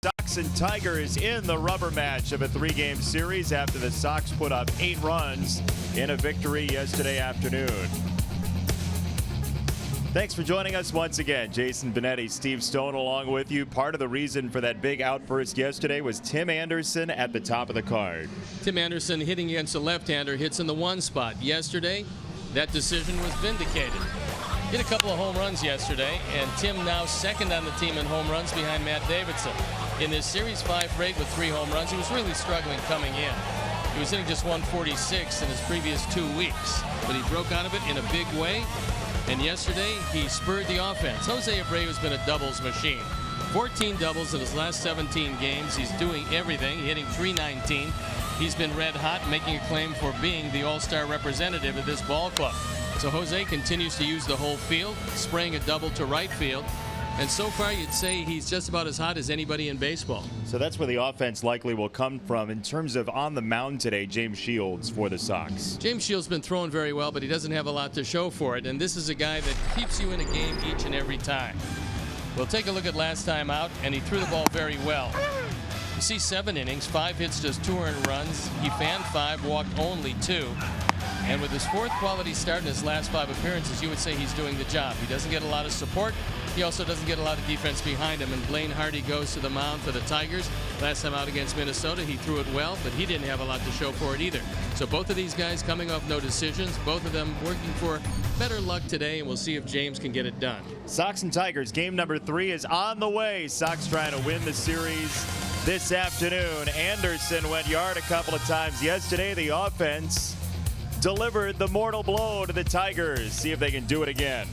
Sox and Tigers in the rubber match of a three-game series after the Sox put up 8 runs in a victory yesterday afternoon. Thanks for joining us once again. Jason Benetti, Steve Stone along with you. Part of the reason for that big outburst yesterday was Tim Anderson at the top of the card. Tim Anderson hitting against a left-hander, hits in the one spot. Yesterday, that decision was vindicated. Hit a couple of home runs yesterday, and Tim now second on the team in home runs behind Matt Davidson. In this Series 5 rate with 3 home runs, he was really struggling coming in. He was hitting just 146 in his previous 2 weeks, but he broke out of it in a big way, and yesterday he spurred the offense. Jose Abreu has been a doubles machine. 14 doubles in his last 17 games. He's doing everything, hitting .319. He's been red hot, making a claim for being the all-star representative of this ball club. So Jose continues to use the whole field, spraying a double to right field. And so far, you'd say he's just about as hot as anybody in baseball. So that's where the offense likely will come from. In terms of on the mound today, James Shields for the Sox. James Shields been throwing very well, but he doesn't have a lot to show for it. And this is a guy that keeps you in a game each and every time. We'll take a look at last time out, and he threw the ball very well. You see 7 innings, 5 hits, just 2 earned runs. He fanned 5, walked only 2. And with his 4th quality start in his last 5 appearances, you would say he's doing the job. He doesn't get a lot of support. He also doesn't get a lot of defense behind him. And Blaine Hardy goes to the mound for the Tigers. Last time out against Minnesota, he threw it well, but he didn't have a lot to show for it either. So both of these guys coming off no decisions, both of them working for better luck today, and we'll see if James can get it done. Sox and Tigers, game number 3 is on the way. Sox trying to win the series this afternoon. Anderson went yard a couple of times yesterday. The offense delivered the mortal blow to the Tigers. See if they can do it again.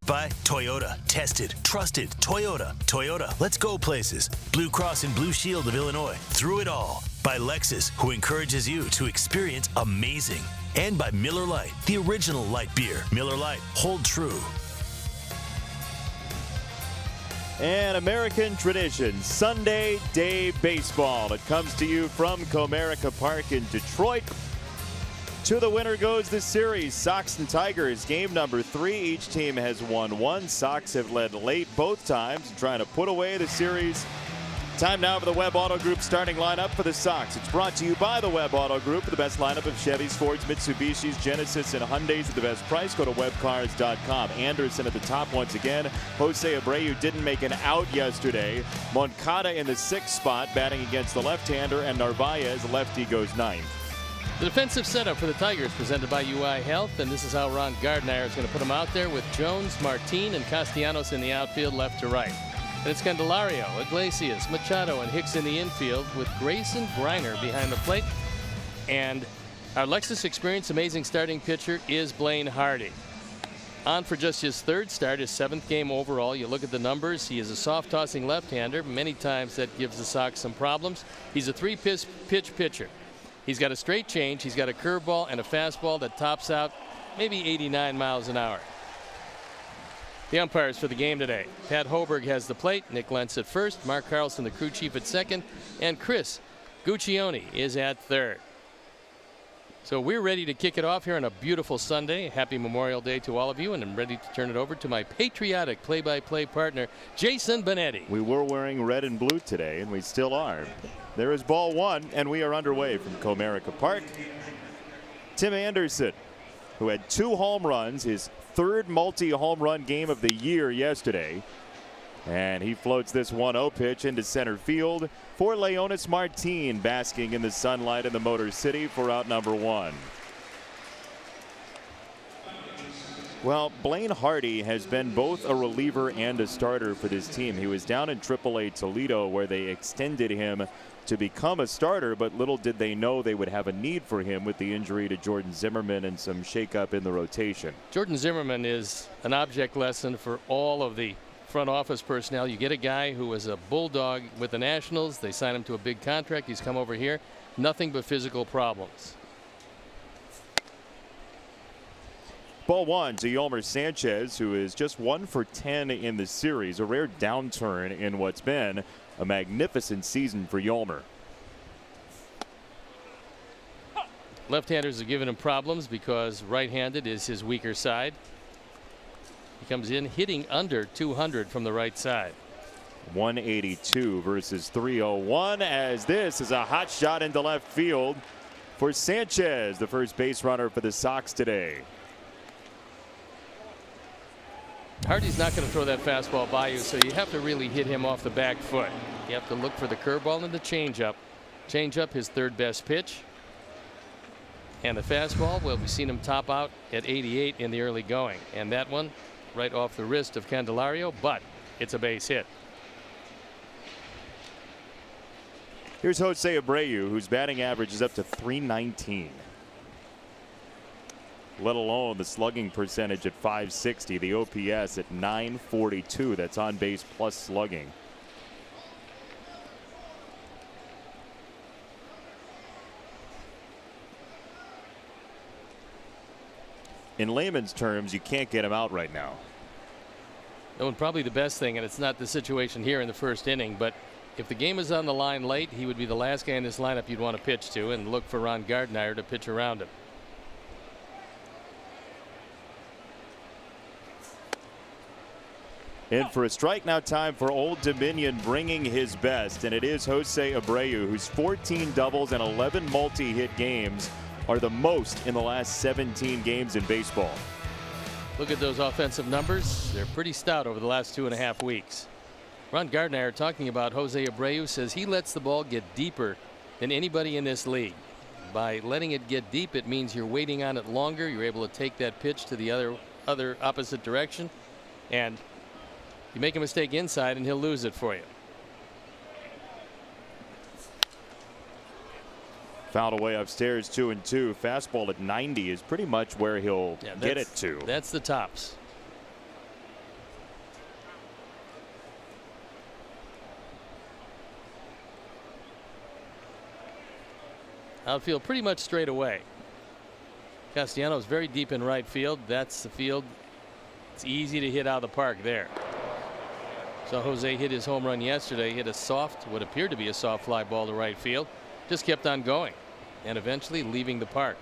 by Toyota. Tested, trusted, Toyota. Toyota, let's go places. Blue Cross and Blue Shield of Illinois. Through it all. By Lexus, who encourages you to experience amazing. And by Miller Lite, the original light beer. Miller Lite, hold true. And American tradition, Sunday Day Baseball. It comes to you from Comerica Park in Detroit. To the winner goes the series, Sox and Tigers, game number 3. Each team has won one. Sox have led late both times, trying to put away the series. Time now for the Webb Auto Group starting lineup for the Sox. It's brought to you by the Webb Auto Group, the best lineup of Chevys, Fords, Mitsubishis, Genesis, and Hyundais at the best price. Go to webcars.com. Anderson at the top once again. Jose Abreu didn't make an out yesterday. Moncada in the 6th spot, batting against the left-hander, and Narvaez, lefty, goes 9th. The defensive setup for the Tigers presented by UI Health, and this is how Ron Gardner is going to put them out there with Jones, Martin, and Castellanos in the outfield left to right. And it's Candelario, Iglesias, Machado, and Hicks in the infield with Grayson Griner behind the plate. And our Lexus Experience amazing starting pitcher is Blaine Hardy. On for just his 3rd start, his 7th game overall. You look at the numbers, he is a soft tossing left-hander. Many times that gives the Sox some problems. He's a 3-pitch pitcher. He's got a straight change, he's got a curveball and a fastball that tops out maybe 89 miles an hour. The umpires for the game today. Pat Hoberg has the plate, Nick Lentz at first, Mark Carlson, the crew chief, at second, and Chris Guccione is at third. So we're ready to kick it off here on a beautiful Sunday. Happy Memorial Day to all of you, and I'm ready to turn it over to my patriotic play-by-play partner, Jason Benetti. We were wearing red and blue today, and we still are. There is ball 1, and we are underway from Comerica Park. Tim Anderson, who had 2 home runs, his 3rd multi-home run game of the year yesterday. And he floats this 1-0 pitch into center field for Leonis Martin, basking in the sunlight in the Motor City for out number 1. Well, Blaine Hardy has been both a reliever and a starter for this team. He was down in AAA Toledo where they extended him to become a starter, but little did they know they would have a need for him with the injury to Jordan Zimmerman and some shakeup in the rotation. Jordan Zimmerman is an object lesson for all of the front office personnel. You get a guy who was a bulldog with the Nationals. They signed him to a big contract. He's come over here. Nothing but physical problems. Ball 1 to Yolmer Sanchez, who is just 1 for 10 in the series. A rare downturn in what's been a magnificent season for Yolmer. Left-handers have given him problems because right-handed is his weaker side. He comes in hitting under 200 from the right side. 182 versus 301, as this is a hot shot into left field for Sanchez, the first base runner for the Sox today. Hardy's not going to throw that fastball by you, so you have to really hit him off the back foot. You have to look for the curveball and the changeup. Changeup, his 3rd best pitch. And the fastball, well, we've seen him top out at 88 in the early going. And that one right off the wrist of Candelario, but it's a base hit. Here's Jose Abreu, whose batting average is up to .319. Let alone the slugging percentage at .560, the OPS at .942. That's on base plus slugging. In layman's terms, you can't get him out right now. No, and probably the best thing, and it's not the situation here in the 1st inning, but if the game is on the line late, he would be the last guy in this lineup you'd want to pitch to, and look for Ron Gardner to pitch around him. In for a strike. Now time for Old Dominion bringing his best, and it is Jose Abreu, whose 14 doubles and 11 multi-hit games are the most in the last 17 games in baseball. Look at those offensive numbers. They're pretty stout over the last 2.5 weeks. Ron Gardner, talking about Jose Abreu, says he lets the ball get deeper than anybody in this league. By letting it get deep, it means you're waiting on it longer. You're able to take that pitch to the other opposite direction, and you make a mistake inside and he'll lose it for you. Fouled away upstairs, 2-2. Fastball at 90 is pretty much where he'll get it to. That's the tops. Outfield pretty much straight away. Castellanos very deep in right field. That's the field. It's easy to hit out of the park there. So Jose hit his home run yesterday, hit a soft, what appeared to be a soft fly ball to right field. Just kept on going and eventually leaving the park.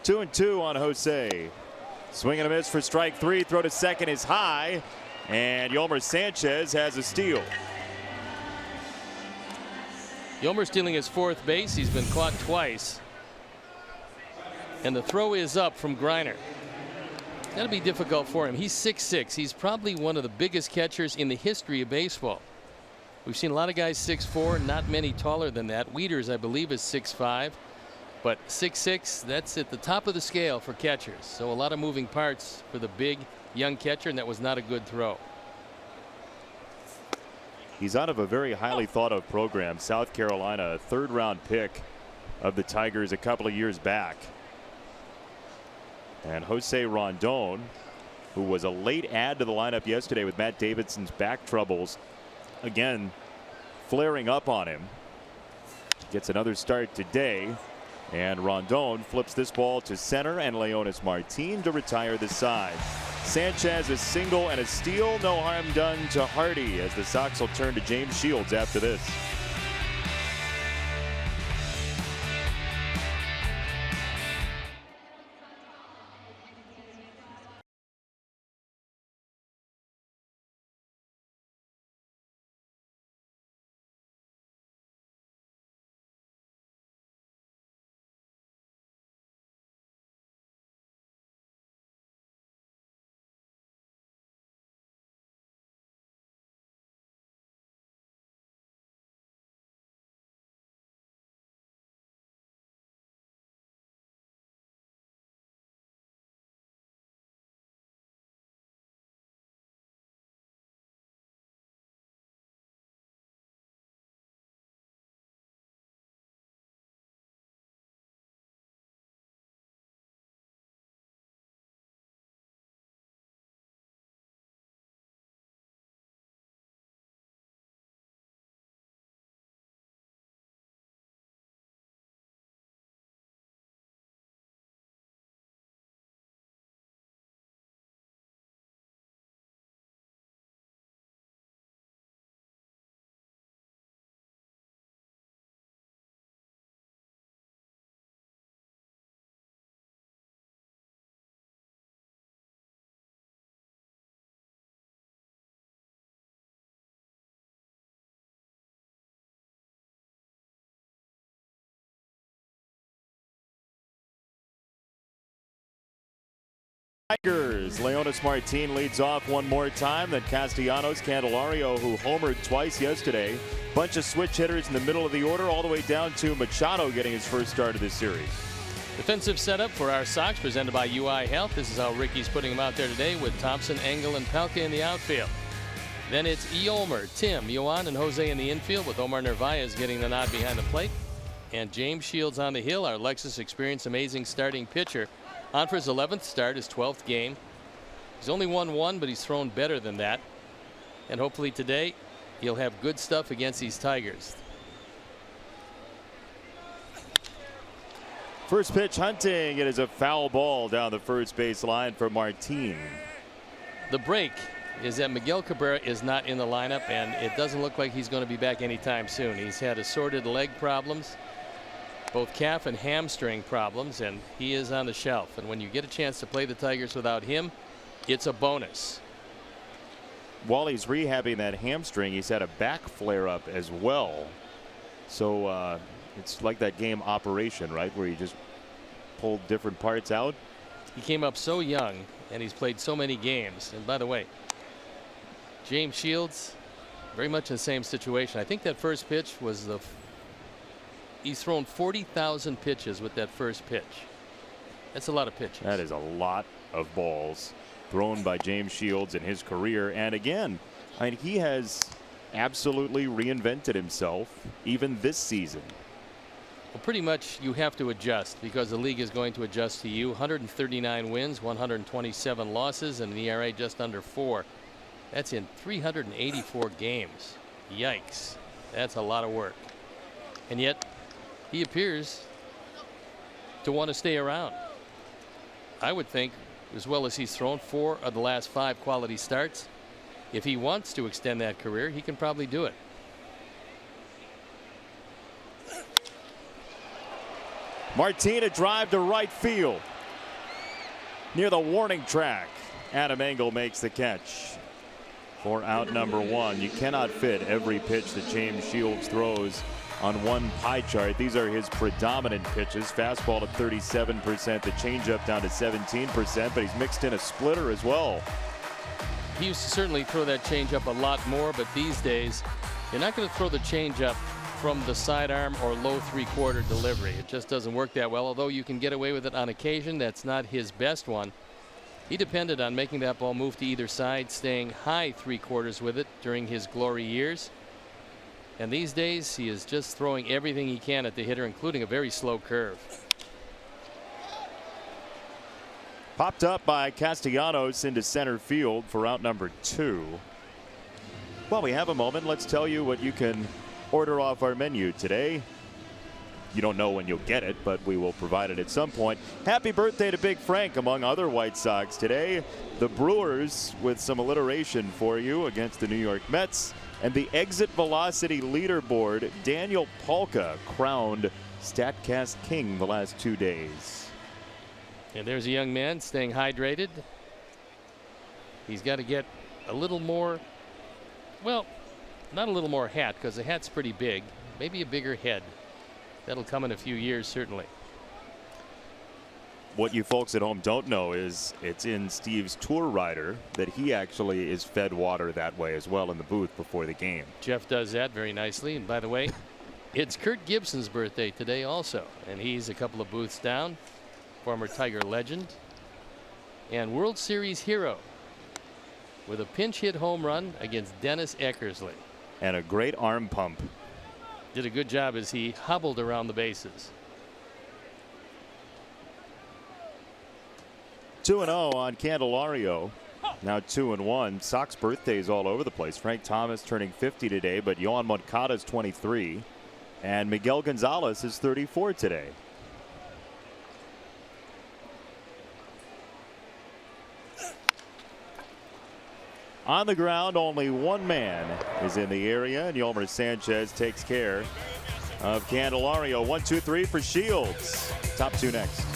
Two and two on Jose. Swing and a miss for strike three. Throw to second is high. And Yolmer Sanchez has a steal. Yolmer stealing his fourth base. He's been caught twice. And the throw is up from Griner. That'll be difficult for him. He's 6'6". He's probably one of the biggest catchers in the history of baseball. We've seen a lot of guys 6'4", not many taller than that. Wieters, I believe, is 6'5". But 6'6", that's at the top of the scale for catchers. So a lot of moving parts for the big young catcher, and that was not a good throw. He's out of a very highly thought of program, South Carolina, a third-round pick of the Tigers a couple of years back. And Jose Rondon, who was a late add to the lineup yesterday with Matt Davidson's back troubles, again flaring up on him. Gets another start today. And Rondon flips this ball to center, and Leonis Martin to retire the side. Sanchez a single and a steal. No harm done to Hardy as the Sox will turn to James Shields after this. Tigers. Leonis Martin leads off one more time. Then Castellanos, Candelario, who homered twice yesterday. Bunch of switch hitters in the middle of the order, all the way down to Machado getting his first start of this series. Defensive setup for our Sox presented by UI Health. This is how Ricky's putting them out there today with Thompson, Engel, and Pelka in the outfield. Then it's Yolmer, Tim, Yohan, and Jose in the infield with Omar Narvaez getting the nod behind the plate. And James Shields on the hill, our Lexus Experience amazing starting pitcher. On for his 11th start, his 12th game. He's only won one, but he's thrown better than that. And hopefully today he'll have good stuff against these Tigers. First pitch hunting. It is a foul ball down the first base line for Martin. The break is that Miguel Cabrera is not in the lineup, and it doesn't look like he's going to be back anytime soon. He's had assorted leg problems, both calf and hamstring problems, and he is on the shelf. And when you get a chance to play the Tigers without him, it's a bonus. While he's rehabbing that hamstring, he's had a back flare up as well. So it's like that game Operation, right, where you just pulled different parts out. He came up so young, and he's played so many games. And by the way, James Shields, very much in the same situation. I think that first pitch was he's thrown 40,000 pitches with that first pitch. That's a lot of pitches. That is a lot of balls thrown by James Shields in his career. And again, I mean, he has absolutely reinvented himself even this season. Well, pretty much you have to adjust because the league is going to adjust to you. 139 wins, 127 losses, and an ERA just under 4. That's in 384 games. Yikes. That's a lot of work. And yet he appears to want to stay around. I would think, as well as he's thrown 4 of the last 5 quality starts, if he wants to extend that career, he can probably do it. Martina drive to right field. Near the warning track. Adam Engel makes the catch for out number 1. You cannot fit every pitch that James Shields throws on one pie chart. These are his predominant pitches. Fastball to 37%, the changeup down to 17%, but he's mixed in a splitter as well. He used to certainly throw that changeup a lot more, but these days you're not going to throw the changeup from the sidearm or low 3/4 delivery. It just doesn't work that well, although you can get away with it on occasion. That's not his best one. He depended on making that ball move to either side, staying high 3/4 with it during his glory years. And these days he is just throwing everything he can at the hitter, including a very slow curve. Popped up by Castellanos into center field for out number 2. While we have a moment, let's tell you what you can order off our menu today. You don't know when you'll get it, but we will provide it at some point. Happy birthday to Big Frank, among other White Sox today. The Brewers with some alliteration for you against the New York Mets. And the exit velocity leaderboard, Daniel Palka crowned StatCast King the last 2 days. And there's a young man staying hydrated. He's got to get a little more, well, not a little more hat, because the hat's pretty big. Maybe a bigger head. That'll come in a few years, certainly. What you folks at home don't know is it's in Steve's tour rider that he actually is fed water that way as well in the booth before the game. Jeff does that very nicely. And by the way, it's Kurt Gibson's birthday today also, and he's a couple of booths down. Former Tiger legend and World Series hero with a pinch hit home run against Dennis Eckersley. And a great arm pump. Did a good job as he hobbled around the bases. 2-0 on Candelario. Now 2-1. Sox birthdays all over the place. Frank Thomas turning 50 today, but Yohan Moncada's 23. And Miguel Gonzalez is 34 today. On the ground, only one man is in the area, and Yolmer Sanchez takes care of Candelario. 1-2-3 for Shields. Top 2 next.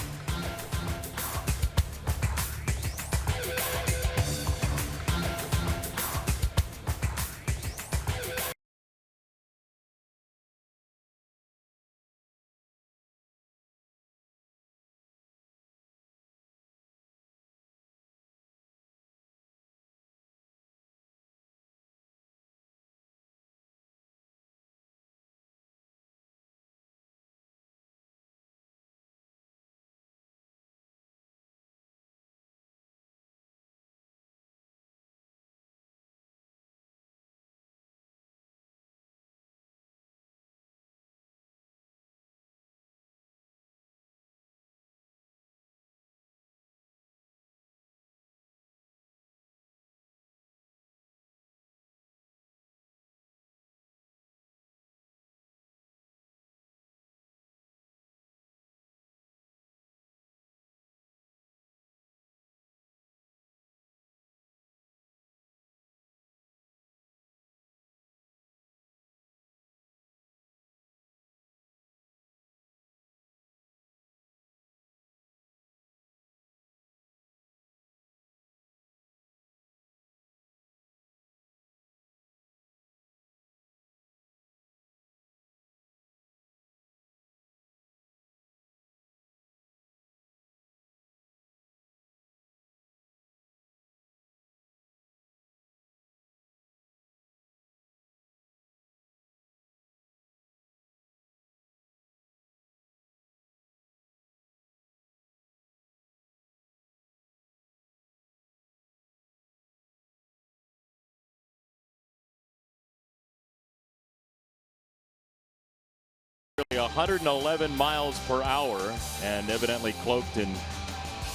111 miles per hour, and evidently cloaked in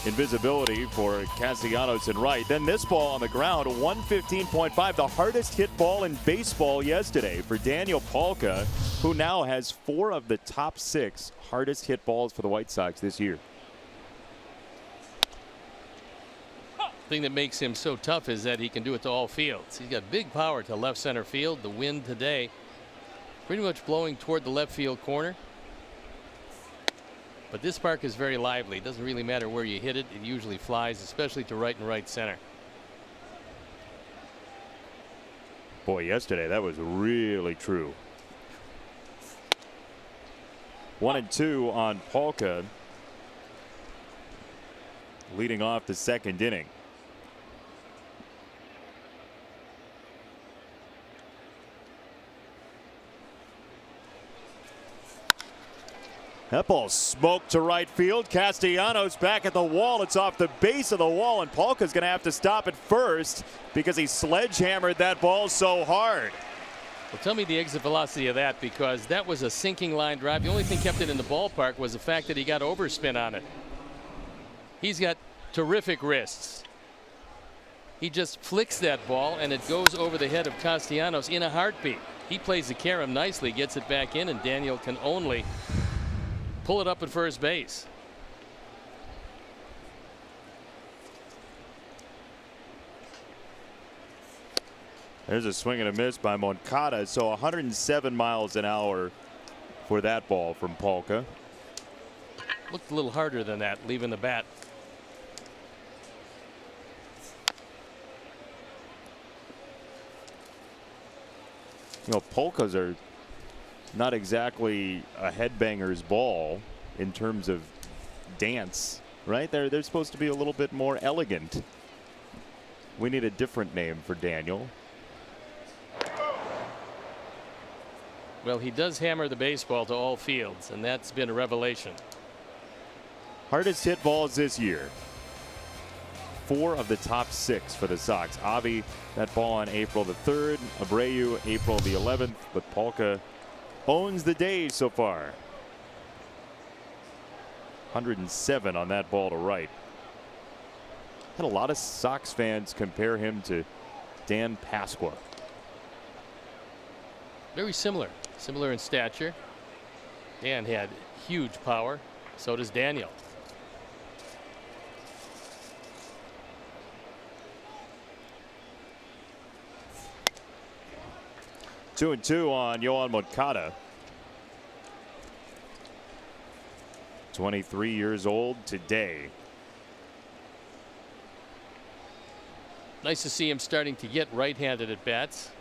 invisibility for Castellanos and Wright. Then this ball on the ground, 115.5, the hardest hit ball in baseball yesterday for Daniel Palka, who now has 4 of the top 6 hardest hit balls for the White Sox this year. The thing that makes him so tough is that he can do it to all fields. He's got big power to left center field. The wind today pretty much blowing toward the left field corner. But this park is very lively. It doesn't really matter where you hit it. It usually flies, especially to right and right center. Boy, yesterday that was really true. 1-2 on Palka, leading off the second inning. That ball smoked to right field. Castellanos back at the wall. It's off the base of the wall, and Palka's going to have to stop at first because he sledgehammered that ball so hard. Well, tell me the exit velocity of that, because that was a sinking line drive. The only thing kept it in the ballpark was the fact that he got overspin on it. He's got terrific wrists. He just flicks that ball, and it goes over the head of Castellanos in a heartbeat. He plays the carom nicely, gets it back in, and Daniel can only pull it up at first base. There's a swing and a miss by Moncada. So 107 miles an hour for that ball from Palka. Looked a little harder than that, leaving the bat. You know, Polkas are not exactly a headbanger's ball in terms of dance, right? They're supposed to be a little bit more elegant. We need a different name for Daniel. Well, he does hammer the baseball to all fields, and that's been a revelation. Hardest hit balls this year. 4 of the top 6 for the Sox. Avi, that ball on April the 3rd. Abreu, April the 11th. But Palka owns the day so far. 107 on that ball to right. Had a lot of Sox fans compare him to Dan Pasqua. Very similar in stature. Dan had huge power. So does Daniel. Two and 2 on Yohan Moncada. 23 years old today. Nice to see him starting to get right-handed at bats.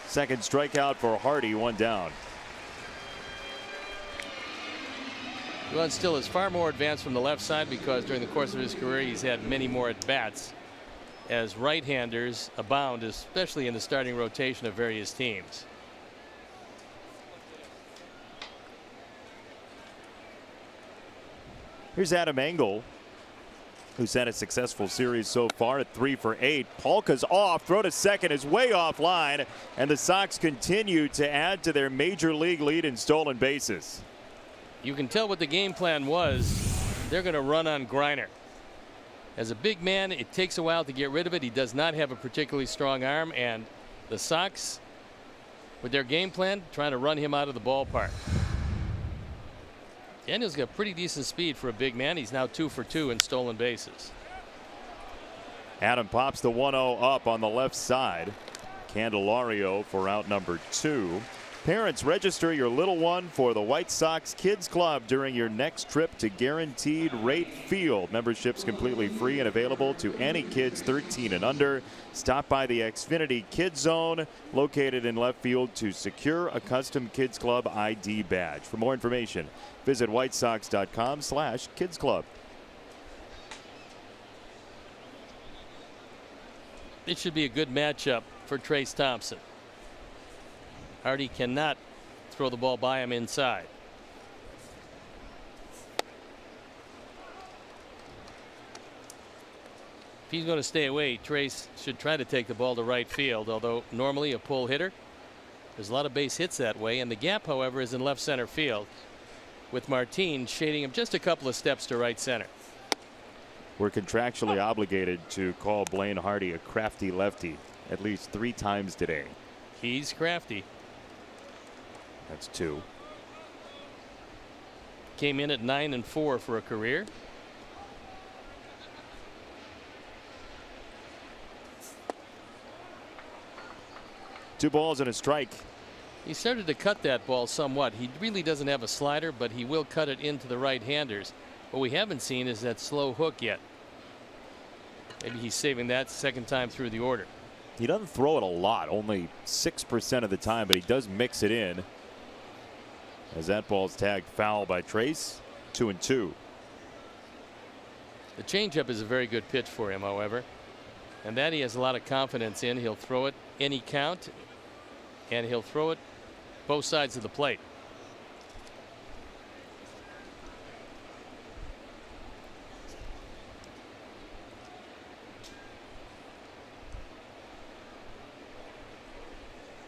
Second strikeout for Hardy, 1 down. Yohan still is far more advanced from the left side, because during the course of his career he's had many more at bats as right-handers abound, especially in the starting rotation of various teams. Here's Adam Engel, who's had a successful series so far at 3 for 8. Palka's off, throw to second is way offline, and the Sox continue to add to their major league lead in stolen bases. You can tell what the game plan was. They're going to run on Griner. As a big man, it takes a while to get rid of it. He does not have a particularly strong arm, and the Sox, with their game plan, trying to run him out of the ballpark. Daniel's got pretty decent speed for a big man. He's now 2 for 2 in stolen bases. Adam pops the 1-0 up on the left side. Candelario for out number 2. Parents, register your little one for the White Sox Kids Club during your next trip to Guaranteed Rate Field. Membership's completely free and available to any kids 13 and under. Stop by the Xfinity Kids Zone located in left field to secure a custom Kids Club ID badge. For more information, visit whitesox.com/Kids Club. It should be a good matchup for Trace Thompson. Hardy cannot throw the ball by him inside. If he's going to stay away, Trace should try to take the ball to right field, although normally a pull hitter There's a lot of base hits that way, and the gap, however, is in left center field, with Martin shading him just a couple of steps to right center. We're contractually obligated to call Blaine Hardy a crafty lefty at least 3 times today. He's crafty. That's 2. Came in at 9-4 for a career. Two balls and a strike. He started to cut that ball somewhat. He really doesn't have a slider, but he will cut it into the right-handers. What we haven't seen is that slow hook yet. Maybe he's saving that second time through the order. He doesn't throw it a lot, only 6% of the time, but he does mix it in. As that ball's tagged foul by Trace. 2-2. The changeup is a very good pitch for him, however, and that he has a lot of confidence in. He'll throw it any count, and he'll throw it both sides of the plate.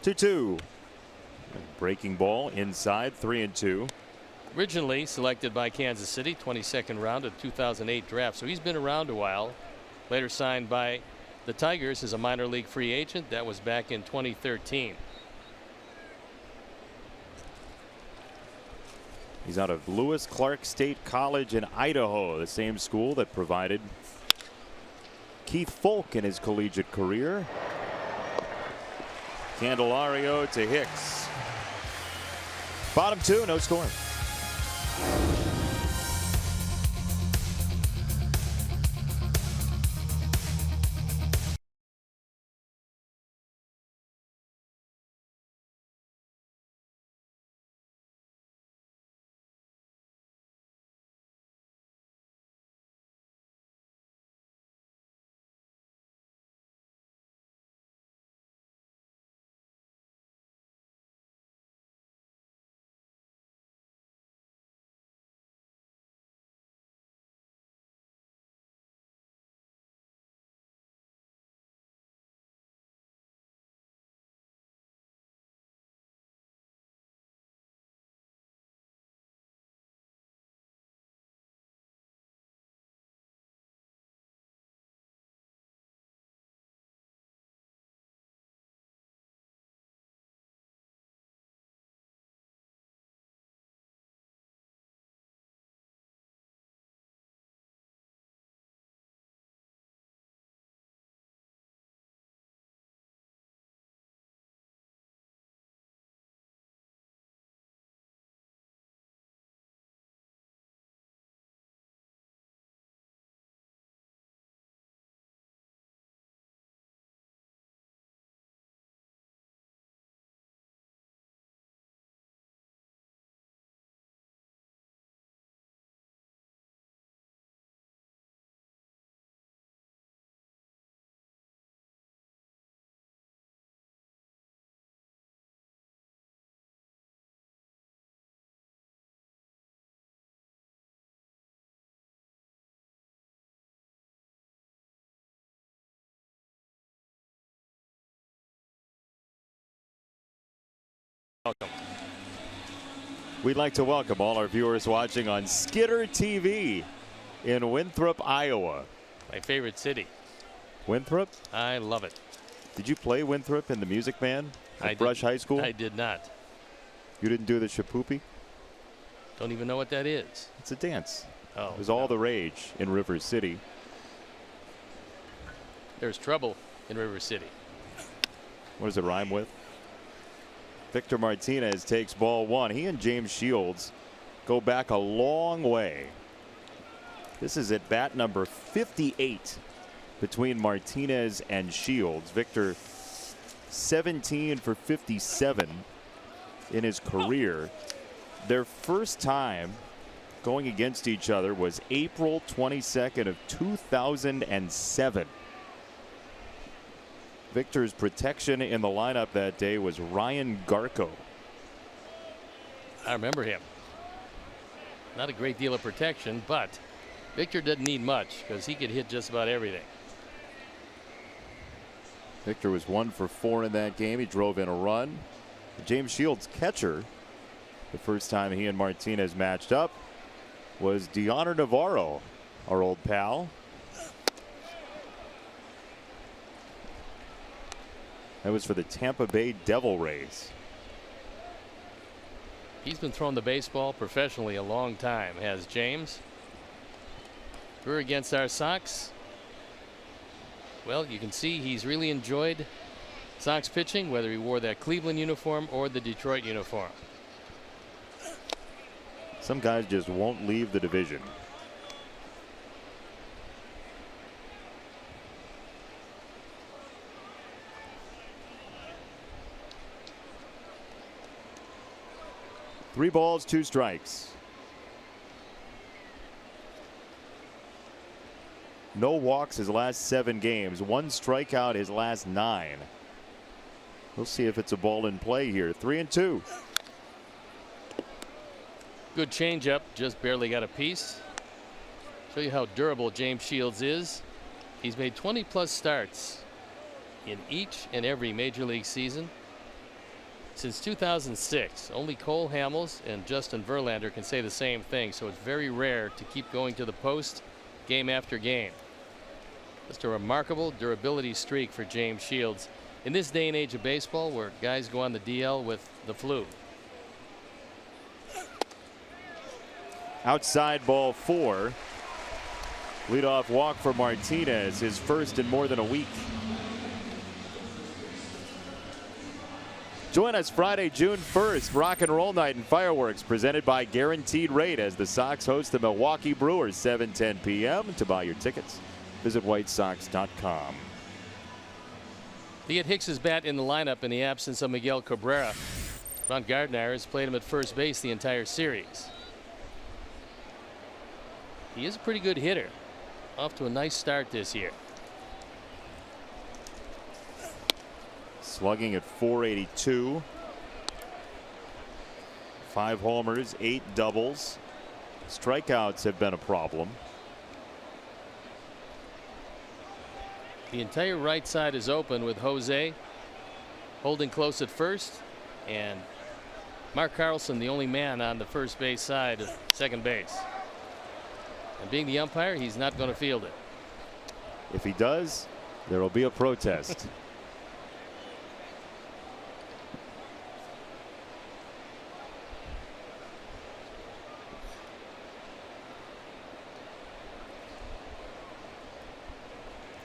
Two. Breaking ball inside. 3-2. Originally selected by Kansas City, 22nd round of 2008 draft, so he's been around a while. Later signed by the Tigers as a minor league free agent. That was back in 2013. He's out of Lewis Clark State College in Idaho, the same school that provided Keith Folk in his collegiate career. Candelario to Hicks. Bottom 2, no score. Welcome. We'd like to welcome all our viewers watching on Skidder TV in Winthrop, Iowa. My favorite city. Winthrop? I love it. Did you play Winthrop in the music band at Brush High School? I did not. You didn't do the shapoopy? Don't even know what that is. It's a dance. Oh, it was all the rage in River City. There's trouble in River City. What does it rhyme with? Victor Martinez takes ball 1. He and James Shields go back a long way. This is at bat number 58 between Martinez and Shields. Victor 17 for 57 in his career. Their first time going against each other was April 22nd of 2007. Victor's protection in the lineup that day was Ryan Garco. I remember him. Not a great deal of protection, but Victor didn't need much because he could hit just about everything. Victor was 1 for 4 in that game. He drove in a run. James Shields' catcher, the first time he and Martinez matched up, was Deoner Navarro, our old pal. That was for the Tampa Bay Devil Rays. He's been throwing the baseball professionally a long time, has James. We're against our Sox. Well, you can see he's really enjoyed Sox pitching, whether he wore that Cleveland uniform or the Detroit uniform. Some guys just won't leave the division. Three balls, two strikes. No walks his last 7 games. 1 strikeout his last 9. We'll see if it's a ball in play here. 3-2. Good changeup, just barely got a piece. Show you how durable James Shields is. He's made 20+ starts in each and every major league season since 2006. Only Cole Hamels and Justin Verlander can say the same thing, so it's very rare to keep going to the post game after game. Just a remarkable durability streak for James Shields in this day and age of baseball where guys go on the DL with the flu. Outside ball 4. Leadoff walk for Martinez, his first in more than a week. Join us Friday, June 1st, Rock and Roll Night and Fireworks presented by Guaranteed Rate as the Sox host the Milwaukee Brewers 7:10 p.m. To buy your tickets, visit whitesox.com. He had Hicks's bat in the lineup in the absence of Miguel Cabrera. Ron Gardner has played him at first base the entire series. He is a pretty good hitter. Off to a nice start this year. Slugging at .482. 5 homers, 8 doubles. Strikeouts have been a problem. The entire right side is open with Jose holding close at first and Mark Carlson the only man on the first base side of second base. And being the umpire, he's not going to field it. If he does, there will be a protest.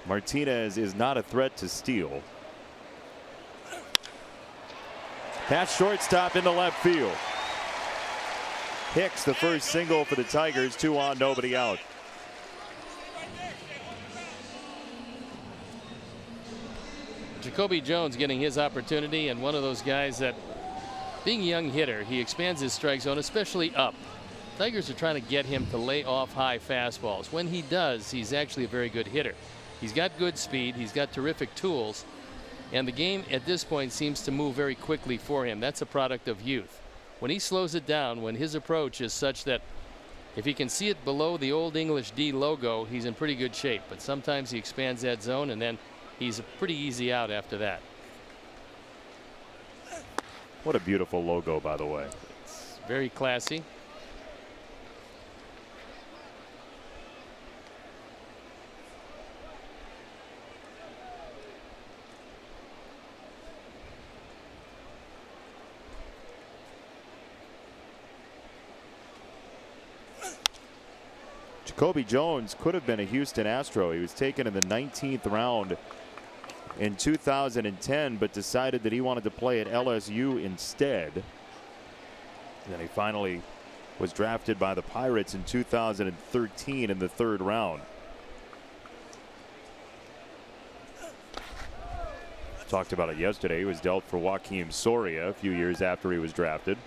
Martinez is not a threat to steal. Pass shortstop into left field. Hicks the first single for the Tigers. 2 on, nobody out. Jacoby Jones getting his opportunity, and one of those guys that, being a young hitter, he expands his strike zone, especially up. Tigers are trying to get him to lay off high fastballs. When he does, he's actually a very good hitter. He's got good speed, he's got terrific tools, and the game at this point seems to move very quickly for him. That's a product of youth. When he slows it down, when his approach is such that if he can see it below the Old English D logo, he's in pretty good shape. But sometimes he expands that zone, and then he's a pretty easy out after that. What a beautiful logo, by the way. It's very classy. Jacoby Jones could have been a Houston Astro. He was taken in the 19th round in 2010, but decided that he wanted to play at LSU instead. And then he finally was drafted by the Pirates in 2013 in the 3rd round. Talked about it yesterday. He was dealt for Joakim Soria a few years after he was drafted.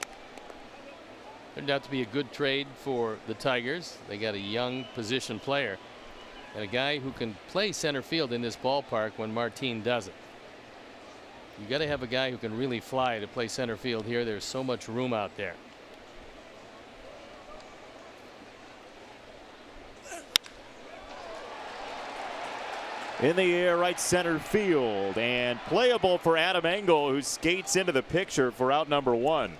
Turned out to be a good trade for the Tigers. They got a young position player and a guy who can play center field in this ballpark when Martin doesn't. You got to have a guy who can really fly to play center field here. There's so much room out there. in the air, right center field, and playable for Adam Engel, who skates into the picture for out number 1.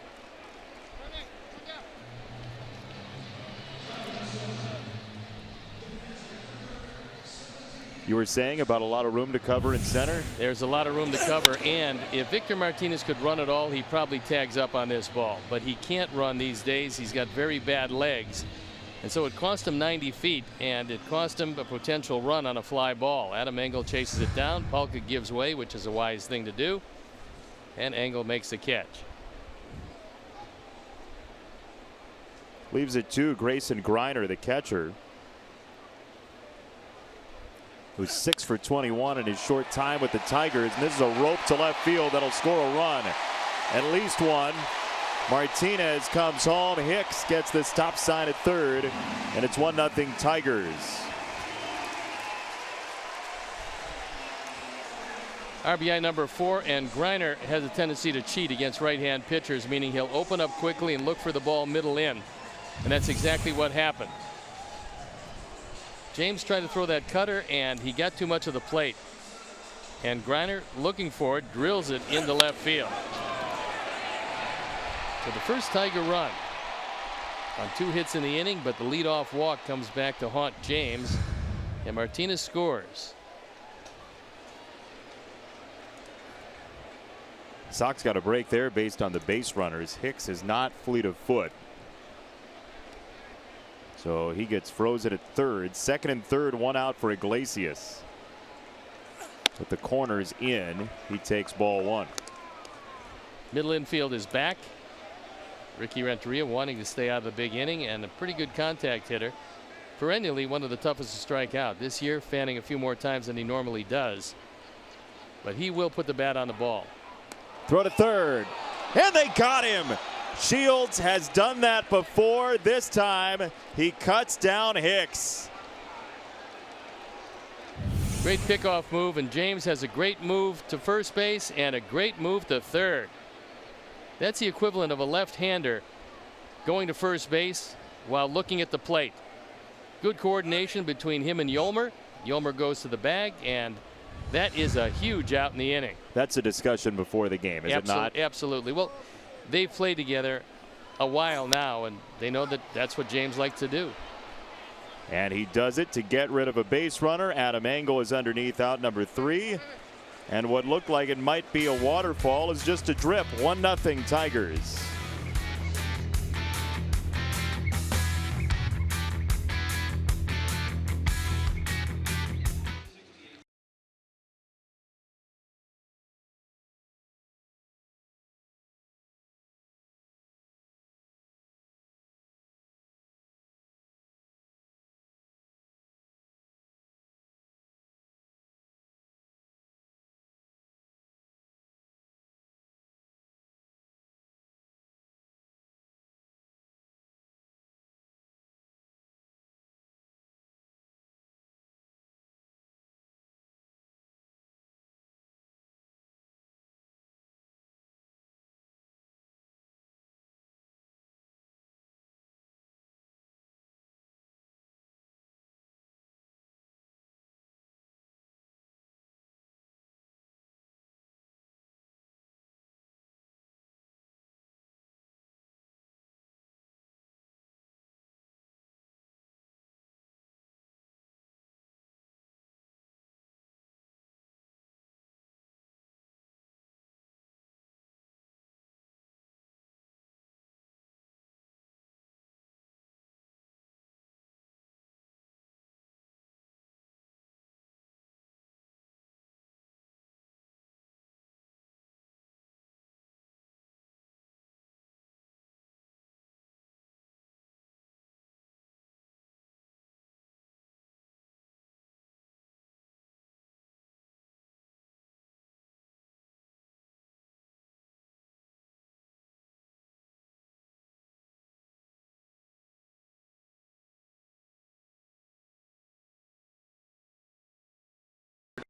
You were saying about a lot of room to cover in center? There's a lot of room to cover, and if Victor Martinez could run it all, he probably tags up on this ball. But he can't run these days. He's got very bad legs. And so it cost him 90 feet, and it cost him a potential run on a fly ball. Adam Engel chases it down. Palka gives way, which is a wise thing to do. And Engel makes the catch. Leaves it to Grayson Griner, the catcher, who's 6 for 21 in his short time with the Tigers. And this is a rope to left field that'll score a run. At least one. Martinez comes home. Hicks gets the stop sign at third, and it's 1-0 Tigers. RBI number 4, and Griner has a tendency to cheat against right-hand pitchers, meaning he'll open up quickly and look for the ball middle in. And that's exactly what happened. James tried to throw that cutter, and he got too much of the plate. And Griner, looking for it, drills it into left field. So the first Tiger run on 2 hits in the inning, but the leadoff walk comes back to haunt James, and Martinez scores. Sox got a break there based on the base runners. Hicks is not fleet of foot, so he gets frozen at third. Second and third, 1 out for Iglesias. With the corners in, he takes ball 1. Middle infield is back. Ricky Renteria wanting to stay out of the big inning, and a pretty good contact hitter. Perennially one of the toughest to strike out. This year fanning a few more times than he normally does. But he will put the bat on the ball. Throw to third, and they got him. Shields has done that before. This time he cuts down Hicks. Great pickoff move, and James has a great move to first base and a great move to third. That's the equivalent of a left-hander going to first base while looking at the plate. Good coordination between him and Yolmer. Yolmer goes to the bag, and that is a huge out in the inning. That's a discussion before the game, is it not? Absolutely. Well, they've played together a while now, and they know that that's what James likes to do. And he does it to get rid of a base runner. Adam Engel is underneath out number 3. And what looked like it might be a waterfall is just a drip. 1-0 Tigers.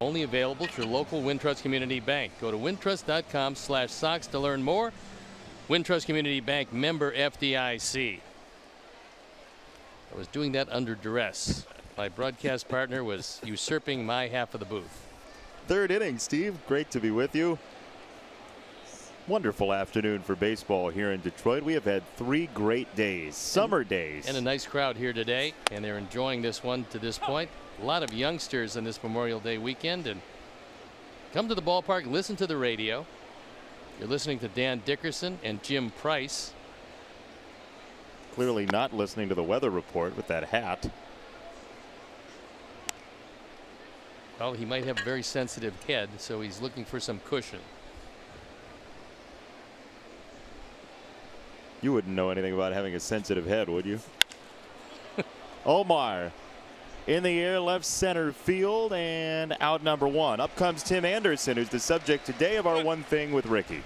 Only available through local Wintrust Community Bank. Go to wintrust.com/Sox to learn more. Wintrust Community Bank, member FDIC. I was doing that under duress. My broadcast partner was usurping my half of the booth. Third inning, Steve. Great to be with you. Wonderful afternoon for baseball here in Detroit. We have had 3 great days, summer days. And a nice crowd here today, and they're enjoying this one to this point. A lot of youngsters on this Memorial Day weekend, and come to the ballpark, listen to the radio. You're listening to Dan Dickerson and Jim Price. Clearly not listening to the weather report with that hat. Well, he might have a very sensitive head, so he's looking for some cushion. You wouldn't know anything about having a sensitive head, would you? Omar in the air, left center field, and out number 1. Up comes Tim Anderson, who's the subject today of our One Thing with Ricky.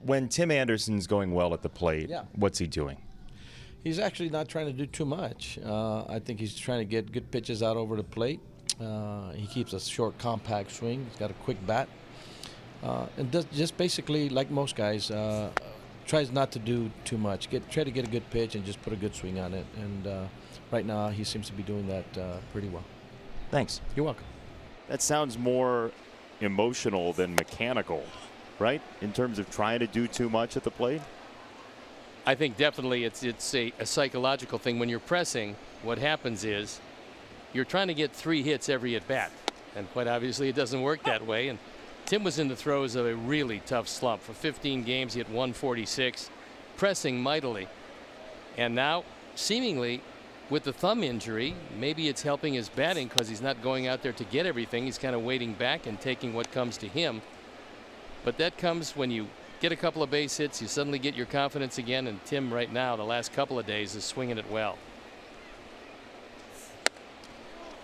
When Tim Anderson's going well at the plate, what's he doing? He's actually not trying to do too much. I think he's trying to get good pitches out over the plate. He keeps a short, compact swing. He's got a quick bat. And does just basically, like most guys, tries not to do too much. Try to get a good pitch and just put a good swing on it. And right now, he seems to be doing that pretty well. Thanks. You're welcome. That sounds more emotional than mechanical, right? In terms of trying to do too much at the plate? I think definitely it's a psychological thing. When you're pressing, what happens is you're trying to get 3 hits every at bat. And quite obviously, it doesn't work that way. And Tim was in the throes of a really tough slump. For 15 games, he hit 146, pressing mightily. And now, seemingly, with the thumb injury, maybe it's helping his batting because he's not going out there to get everything. He's kind of waiting back and taking what comes to him. But that comes when you get a couple of base hits, you suddenly get your confidence again. And Tim, right now, the last couple of days, is swinging it well.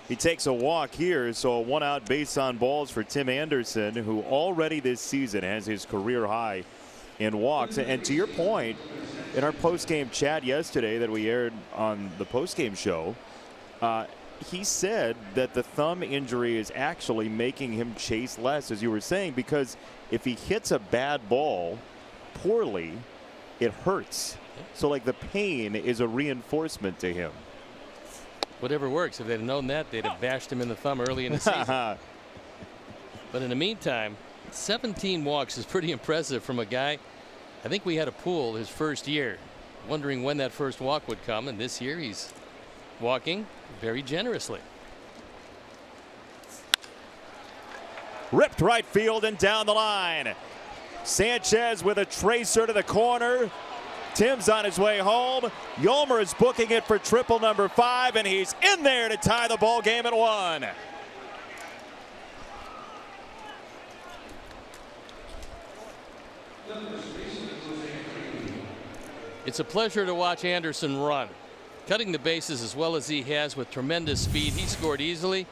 He takes a walk here, so a 1-out base on balls for Tim Anderson, who already this season has his career high in walks. And to your point, in our post-game chat yesterday that we aired on the post-game show, he said that the thumb injury is actually making him chase less, as you were saying, because if he hits a bad ball poorly, it hurts. So, like, the pain is a reinforcement to him. Whatever works. If they'd have known that, they'd have bashed him in the thumb early in the season. But in the meantime, 17 walks is pretty impressive from a guy. I think we had a pool his first year, wondering when that first walk would come. And this year he's walking very generously. Ripped right field and down the line. Sanchez with a tracer to the corner. Tim's on his way home. Yolmer is booking it for triple number 5, and he's in there to tie the ball game at 1. It's a pleasure to watch Anderson run. Cutting the bases as well as he has with tremendous speed. He scored easily.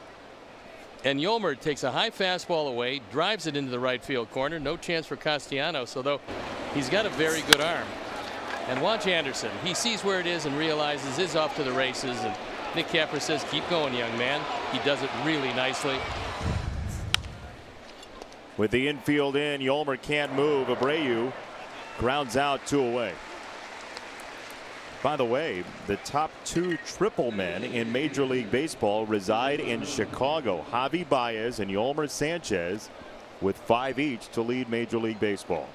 And Yolmer takes a high fastball away, drives it into the right field corner. No chance for Castellanos, although he's got a very good arm. And watch Anderson. He sees where it is and realizes it's off to the races. And Nick Capper says, keep going, young man. He does it really nicely. With the infield in, Yolmer can't move. Abreu grounds out 2 away. By the way, the top 2 triple men in Major League Baseball reside in Chicago. Javi Baez and Yolmer Sanchez with 5 each to lead Major League Baseball.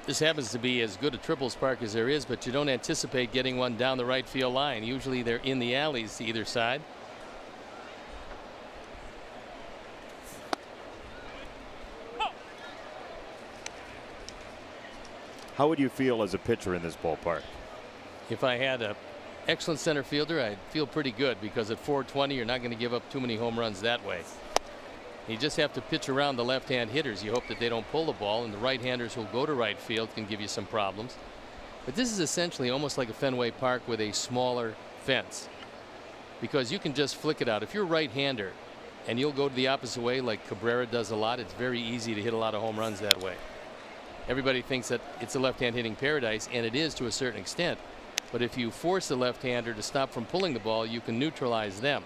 This happens to be as good a triples park as there is, but you don't anticipate getting one down the right field line. Usually they're in the alleys to either side. How would you feel as a pitcher in this ballpark? If I had an excellent center fielder, I'd feel pretty good, because at 420 you're not going to give up too many home runs that way. You just have to pitch around the left-hand hitters. You hope that they don't pull the ball, and the right-handers who'll go to right field can give you some problems. But this is essentially almost like a Fenway Park with a smaller fence, because you can just flick it out. If you're a right-hander and you'll go to the opposite way like Cabrera does a lot, it's very easy to hit a lot of home runs that way. Everybody thinks that it's a left-hand hitting paradise, and it is to a certain extent. But if you force the left-hander to stop from pulling the ball, you can neutralize them.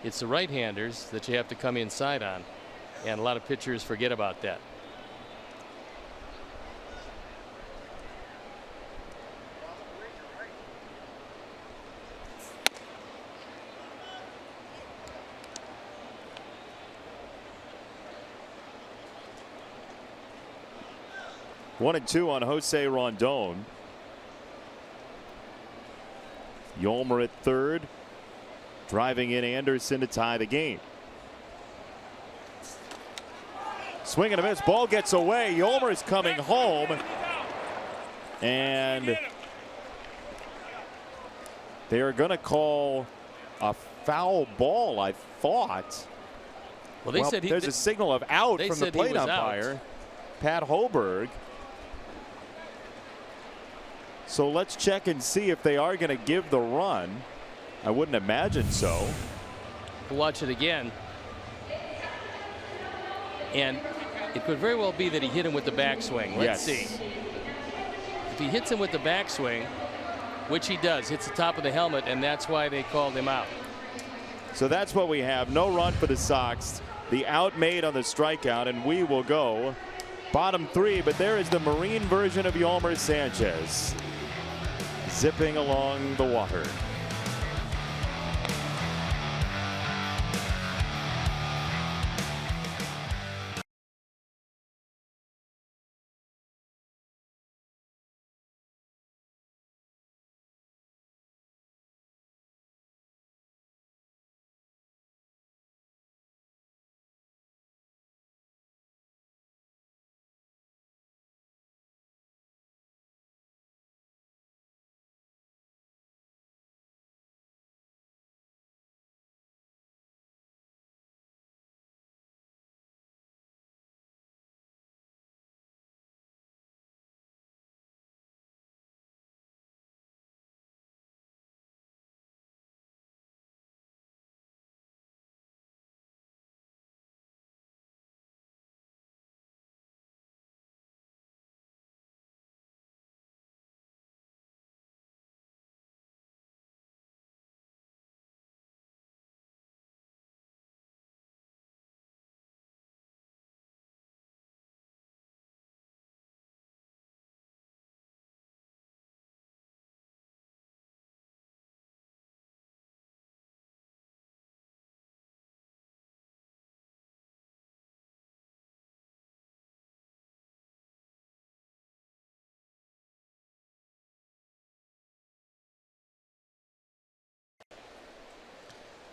It's the right-handers that you have to come inside on, and a lot of pitchers forget about that. 1-2 on Jose Rondon. Yolmer at third, driving in Anderson to tie the game. Swing and a miss. Ball gets away. Yolmer is coming home. And they are going to call a foul ball, I thought. Well, they said there's a signal of out from the plate umpire, Pat Hoberg. So let's check and see if they are going to give the run. I wouldn't imagine so. We'll watch it again. And it could very well be that he hit him with the backswing. Let's see. If he hits him with the backswing, which he does, hits the top of the helmet, and that's why they called him out. So that's what we have. No run for the Sox. The out made on the strikeout, and we will go bottom three. But there is the Marine version of Yolmer Sanchez, zipping along the water.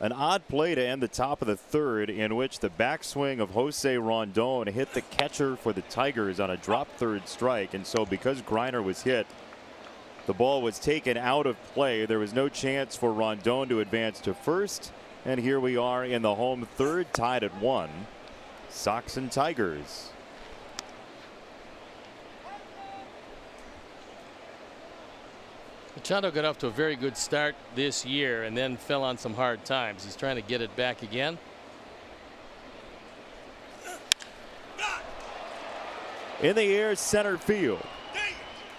An odd play to end the top of the third, in which the backswing of Jose Rondon hit the catcher for the Tigers on a drop third strike. And so because Griner was hit, the ball was taken out of play. There was no chance for Rondon to advance to first. And here we are in the home third, tied at 1. Sox and Tigers. Machado got off to a very good start this year and then fell on some hard times. He's trying to get it back again. In the air, center field.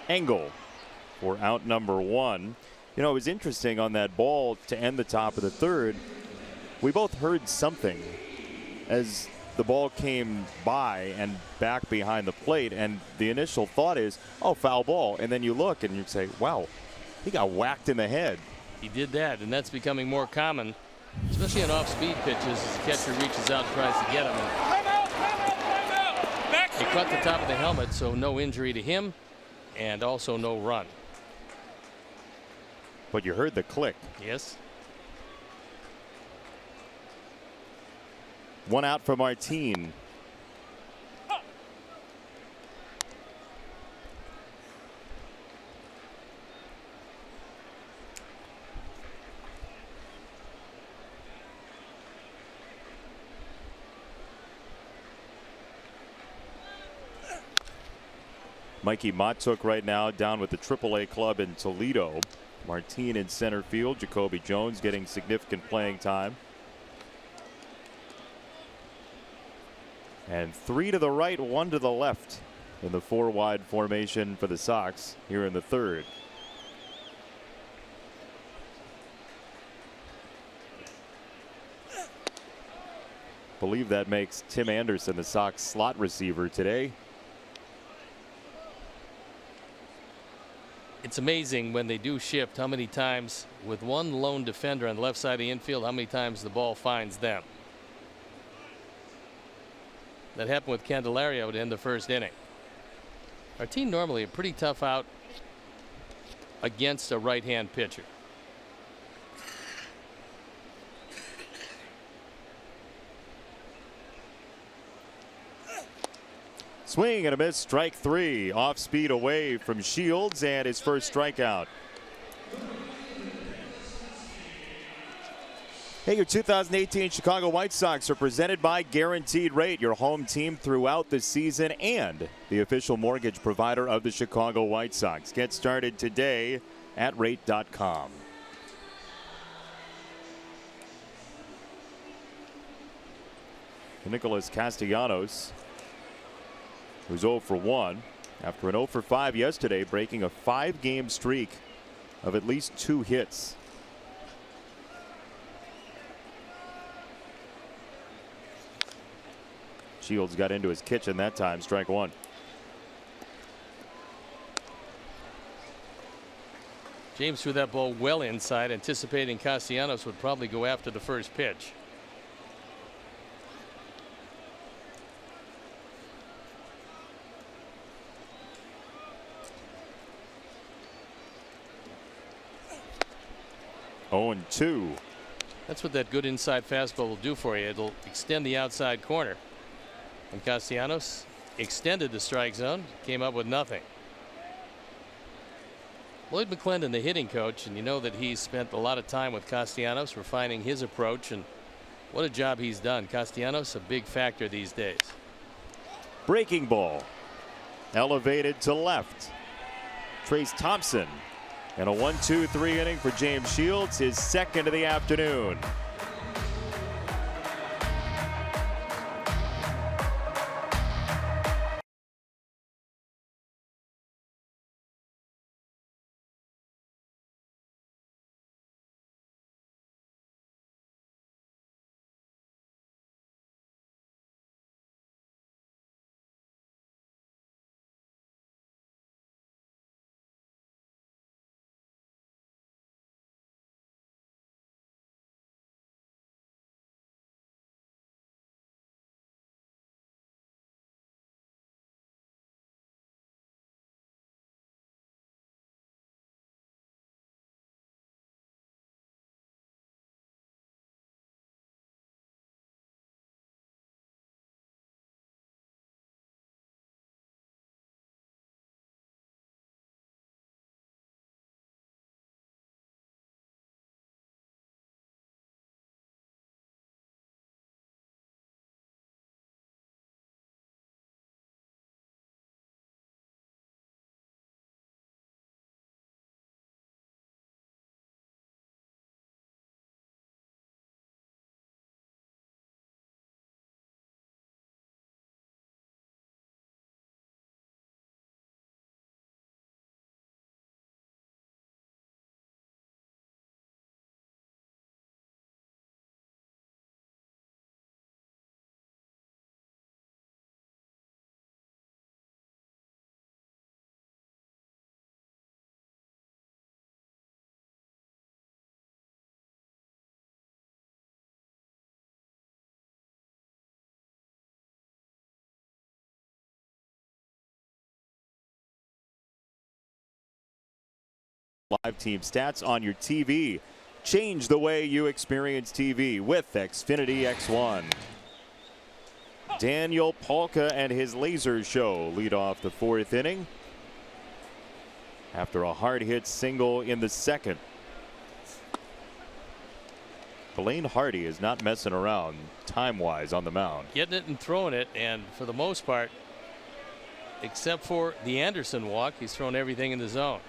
Engel for out number 1. You know, it was interesting on that ball to end the top of the third. We both heard something as the ball came by and back behind the plate, and the initial thought is, oh, foul ball. And then you look and you say, wow, he got whacked in the head. He did that, and that's becoming more common, especially on off-speed pitches as the catcher reaches out and tries to get him. He caught the top of the helmet, so no injury to him and also no run. But you heard the click. Yes. One out for Martin. Mikey Matsuk right now down with the AAA club in Toledo. Martin in center field. Jacoby Jones getting significant playing time. And 3 to the right, 1 to the left in the 4-wide formation for the Sox here in the third. Believe that makes Tim Anderson the Sox slot receiver today. It's amazing when they do shift how many times with one lone defender on the left side of the infield, how many times the ball finds them. That happened with Candelario to end the first inning. Our team normally a pretty tough out against a right-hand pitcher. Swing and a miss, strike 3. Off speed away from Shields, and his first strikeout. Hey, your 2018 Chicago White Sox are presented by Guaranteed Rate, your home team throughout the season and the official mortgage provider of the Chicago White Sox. Get started today at rate.com. Nicholas Castellanos, who's 0 for 1 after an 0 for 5 yesterday, breaking a 5-game streak of at least 2 hits. Shields got into his kitchen that time, strike 1. James threw that ball well inside, anticipating Castellanos would probably go after the first pitch. Oh, and 2. That's what that good inside fastball will do for you. It'll extend the outside corner. And Castellanos extended the strike zone, came up with nothing. Lloyd McClendon, the hitting coach, and you know that he's spent a lot of time with Castellanos refining his approach, and what a job he's done. Castellanos a big factor these days. Breaking ball elevated to left. Trace Thompson, and a 1-2-3 inning for James Shields, his second of the afternoon. Live team stats on your TV. Change the way you experience TV with Xfinity X1. Daniel Palka and his laser show lead off the 4th inning after a hard hit single in the 2nd. Blaine Hardy is not messing around time-wise on the mound. Getting it and throwing it, and for the most part, except for the Anderson walk, he's thrown everything in the zone.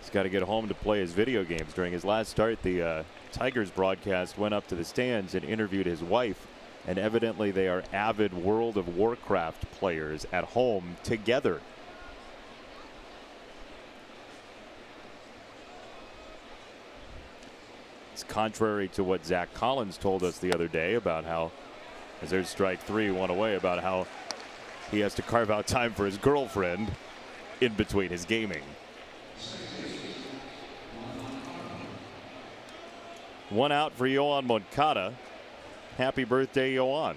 He's got to get home to play his video games. During his last start, the Tigers broadcast went up to the stands and interviewed his wife, and evidently they are avid World of Warcraft players at home together. It's contrary to what Zach Collins told us the other day about how, as there's strike 3, 1 away, about how he has to carve out time for his girlfriend in between his gaming. 1 out for Yoan Moncada. Happy birthday, Yoan.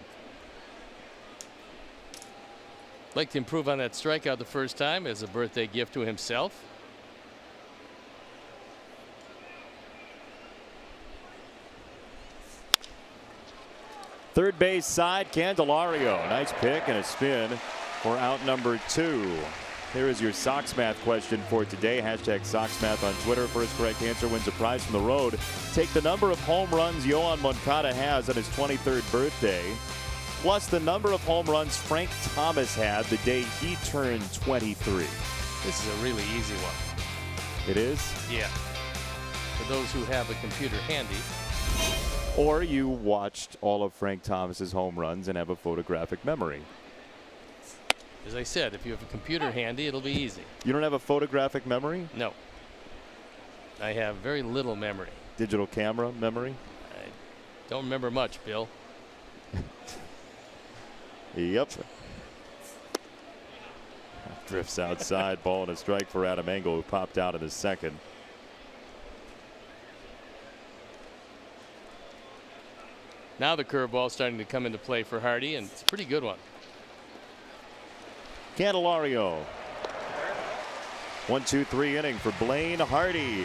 Like to improve on that strikeout the first time as a birthday gift to himself. Third base side, Candelario. Nice pick and a spin for out number 2. Here is your Sox math question for today. Hashtag Sox math on Twitter. First correct answer wins a prize from the road. Take the number of home runs Yohan Moncada has on his 23rd birthday, plus the number of home runs Frank Thomas had the day he turned 23. This is a really easy one. It is? Yeah. For those who have a computer handy. Or you watched all of Frank Thomas's home runs and have a photographic memory. As I said, if you have a computer handy, it'll be easy. You don't have a photographic memory? No. I have very little memory. Digital camera memory? I don't remember much, Bill. Yep. Drifts outside, ball and a strike for Adam Engel, who popped out in the second. Now the curveball starting to come into play for Hardy, and it's a pretty good one. Candelario. 1-2-3 inning for Blaine Hardy.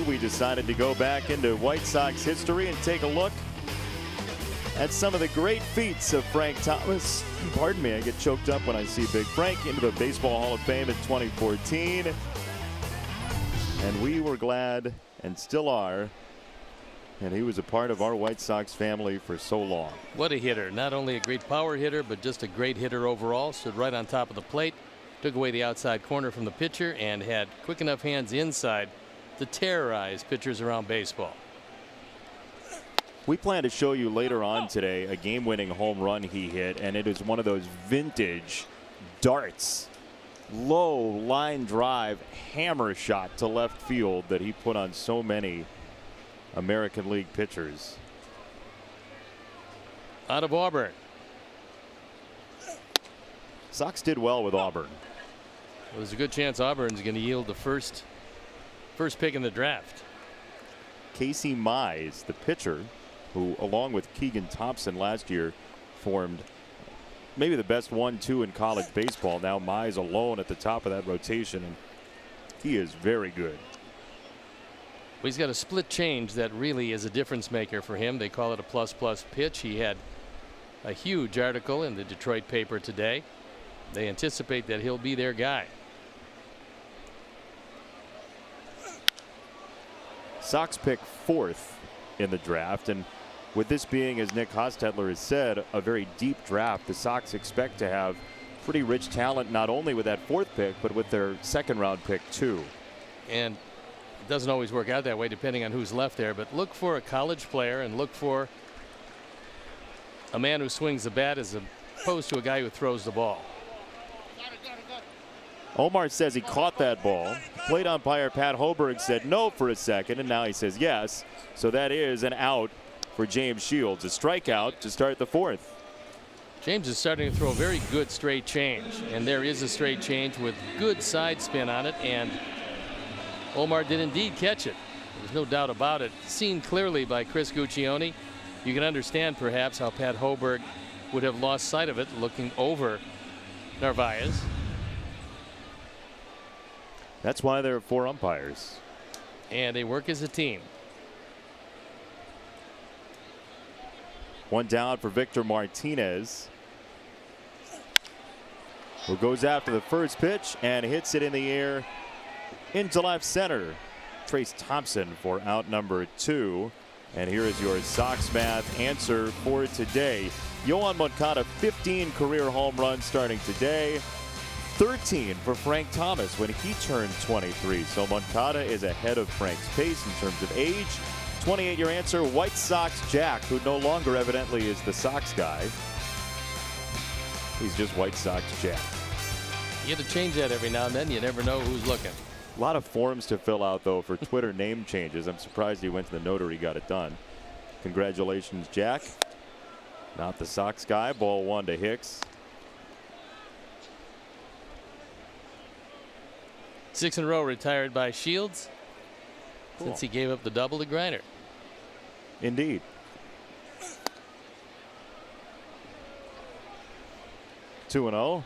We decided to go back into White Sox history and take a look at some of the great feats of Frank Thomas. Pardon me, I get choked up when I see Big Frank into the Baseball Hall of Fame in 2014. And we were glad, and still are, and he was a part of our White Sox family for so long. What a hitter. Not only a great power hitter, but just a great hitter overall. Stood right on top of the plate, took away the outside corner from the pitcher, and had quick enough hands inside to terrorize pitchers around baseball. We plan to show you later on today a game-winning home run he hit, and it is one of those vintage darts, low line drive hammer shot to left field that he put on so many American League pitchers. Out of Auburn. Sox did well with Auburn. Well, there's a good chance Auburn's going to yield the first pick in the draft. Casey Mize, the pitcher, who along with Keegan Thompson last year formed maybe the best 1-2 in college baseball. Now Mize alone at the top of that rotation, and he is very good. Well, he's got a split change that really is a difference maker for him. They call it a plus pitch. He had a huge article in the Detroit paper today. They anticipate that he'll be their guy. Sox pick 4th in the draft, and with this being, as Nick Hostetler has said, a very deep draft, the Sox expect to have pretty rich talent not only with that 4th pick but with their 2nd round pick too. And It doesn't always work out that way depending on who's left there, but look for a college player and look for a man who swings the bat as opposed to a guy who throws the ball. Omar says he caught that ball. Plate umpire Pat Hoberg said no for a second, and now he says yes. So that is an out for James Shields. A strikeout to start the fourth. James is starting to throw a very good straight change, and there is a straight change with good side spin on it, and Omar did indeed catch it. There's no doubt about it. Seen clearly by Chris Guccione. You can understand perhaps how Pat Hoberg would have lost sight of it looking over Narvaez. That's why there are 4 umpires. And they work as a team. One down for Victor Martinez, who goes after the first pitch and hits it in the air into left center. Trace Thompson for out number 2. And here is your Sox math answer for today. Yohan Moncada, 15 career home runs starting today. 13 for Frank Thomas when he turned 23. So Moncada is ahead of Frank's pace in terms of age. 28 your answer. White Sox Jack, who no longer evidently is the Sox guy. He's just White Sox Jack. You get to change that every now and then. You never know who's looking. A lot of forms to fill out, though, for Twitter name changes. I'm surprised he went to the notary, got it done. Congratulations, Jack. Not the Sox guy. Ball 1 to Hicks. 6 in a row retired by Shields since he gave up the double to Griner. Indeed. Two and 0.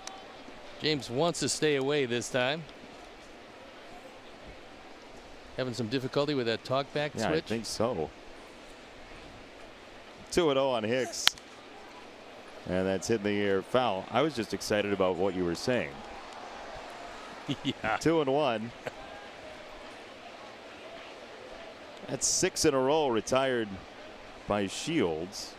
James wants to stay away this time. Having some difficulty with that talkback switch. I think so. 2 and 0 on Hicks. And that's hit in the air foul. I was just excited about what you were saying. Yeah. 2 and 1. That's 6 in a row retired by Shields.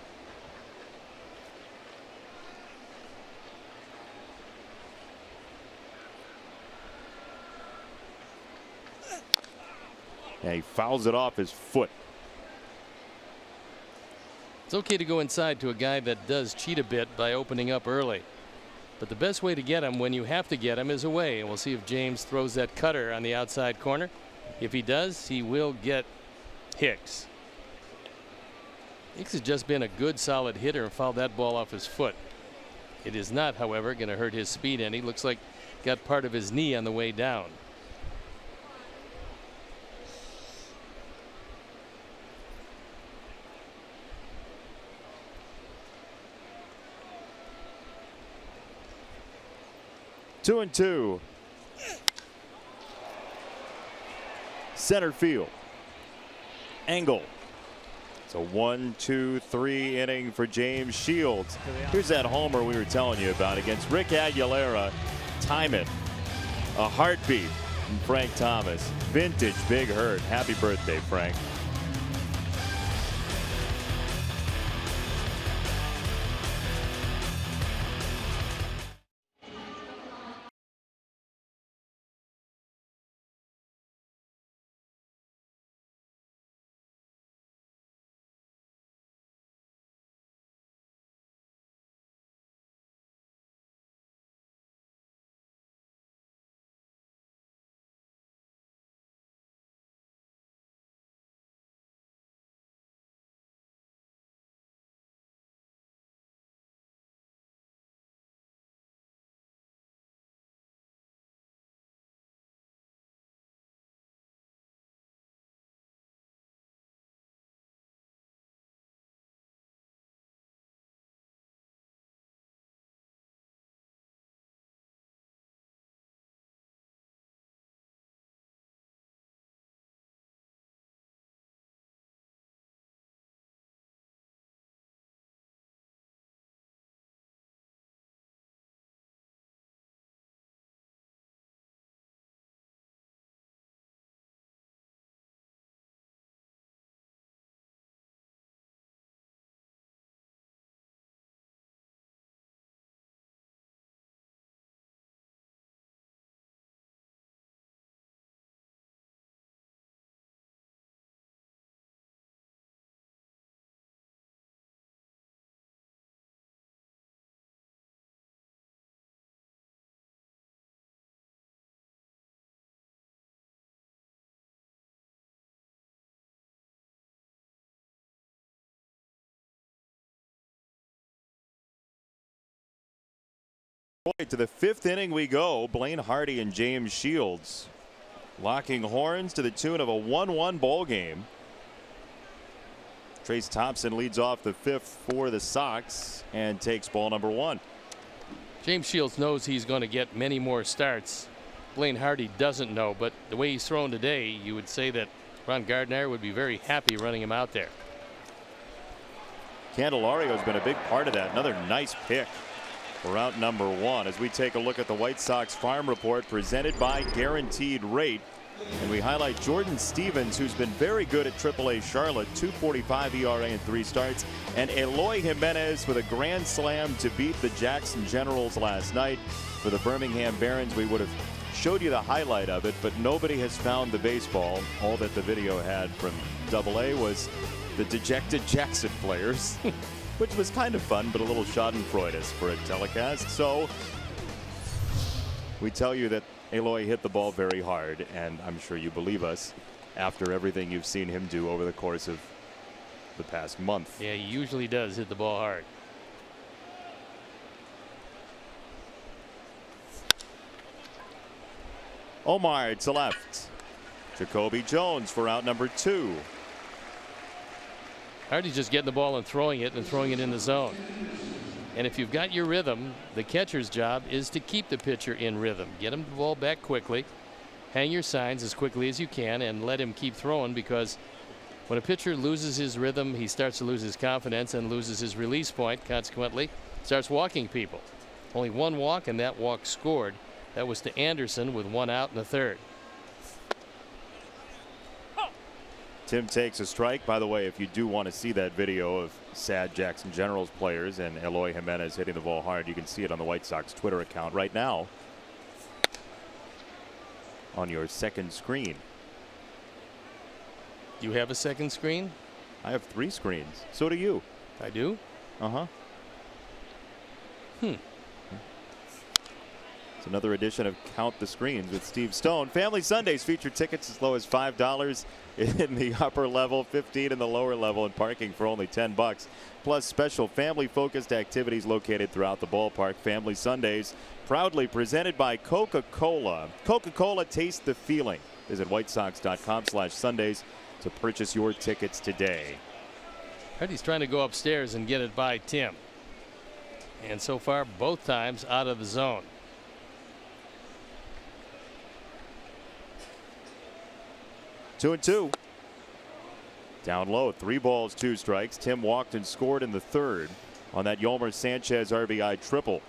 And he fouls it off his foot. It's okay to go inside to a guy that does cheat a bit by opening up early. But the best way to get him when you have to get him is away. And we'll see if James throws that cutter on the outside corner. If he does, he will get Hicks. Hicks has just been a good solid hitter and fouled that ball off his foot. It is not, however, going to hurt his speed any. Looks like got part of his knee on the way down. Two and 2. Center field. Angle. It's a 1-2-3 inning for James Shields. Here's that homer we were telling you about against Rick Aguilera. Time it. A heartbeat from Frank Thomas. Vintage Big Hurt. Happy birthday, Frank. To the 5th inning we go. Blaine Hardy and James Shields locking horns to the tune of a 1-1 ball game. Trace Thompson leads off the 5th for the Sox and takes ball number 1. James Shields knows he's going to get many more starts. Blaine Hardy doesn't know, but the way he's thrown today, you would say that Ron Gardner would be very happy running him out there. Candelario's been a big part of that. Another nice pick for out number 1 as we take a look at the White Sox Farm Report presented by Guaranteed Rate. And we highlight Jordan Stevens, who's been very good at AAA Charlotte, 2.45 ERA in 3 starts, and Eloy Jimenez with a grand slam to beat the Jackson Generals last night. For the Birmingham Barons, we would have showed you the highlight of it, but nobody has found the baseball. All that the video had from AA was the dejected Jackson players, which was kind of fun, but a little schadenfreude for a telecast. So we tell you that Eloy hit the ball very hard, and I'm sure you believe us after everything you've seen him do over the course of the past month. Yeah, he usually does hit the ball hard. Omar to left. Jacoby Jones for out number 2. Hardy's just getting the ball and throwing it in the zone. And if you've got your rhythm, the catcher's job is to keep the pitcher in rhythm. Get him the ball back quickly, hang your signs as quickly as you can, and let him keep throwing, because when a pitcher loses his rhythm, he starts to lose his confidence and loses his release point. Consequently, starts walking people. Only 1 walk, and that walk scored. That was to Anderson with 1 out in the 3rd. Tim takes a strike. By the way, if you do want to see that video of sad Jackson Generals players and Eloy Jimenez hitting the ball hard, you can see it on the White Sox Twitter account right now on your second screen. You have a second screen? I have 3 screens. So do you. I do? Uh-huh. It's another edition of Count the Screens with Steve Stone. Family Sundays feature tickets as low as $5 in the upper level, $15 in the lower level, and parking for only $10. Plus special family-focused activities located throughout the ballpark. Family Sundays, proudly presented by Coca-Cola. Coca-Cola, taste the feeling. Visit whitesox.com/Sundays to purchase your tickets today. Hardy's trying to go upstairs and get it by Tim. And so far, both times out of the zone. 2-2. Down low, 3 balls, 2 strikes. Tim walked and scored in the 3rd on that Yolmer Sanchez RBI triple.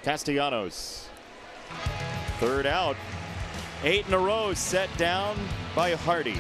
Castellanos, 3rd out. 8 in a row set down by Hardy.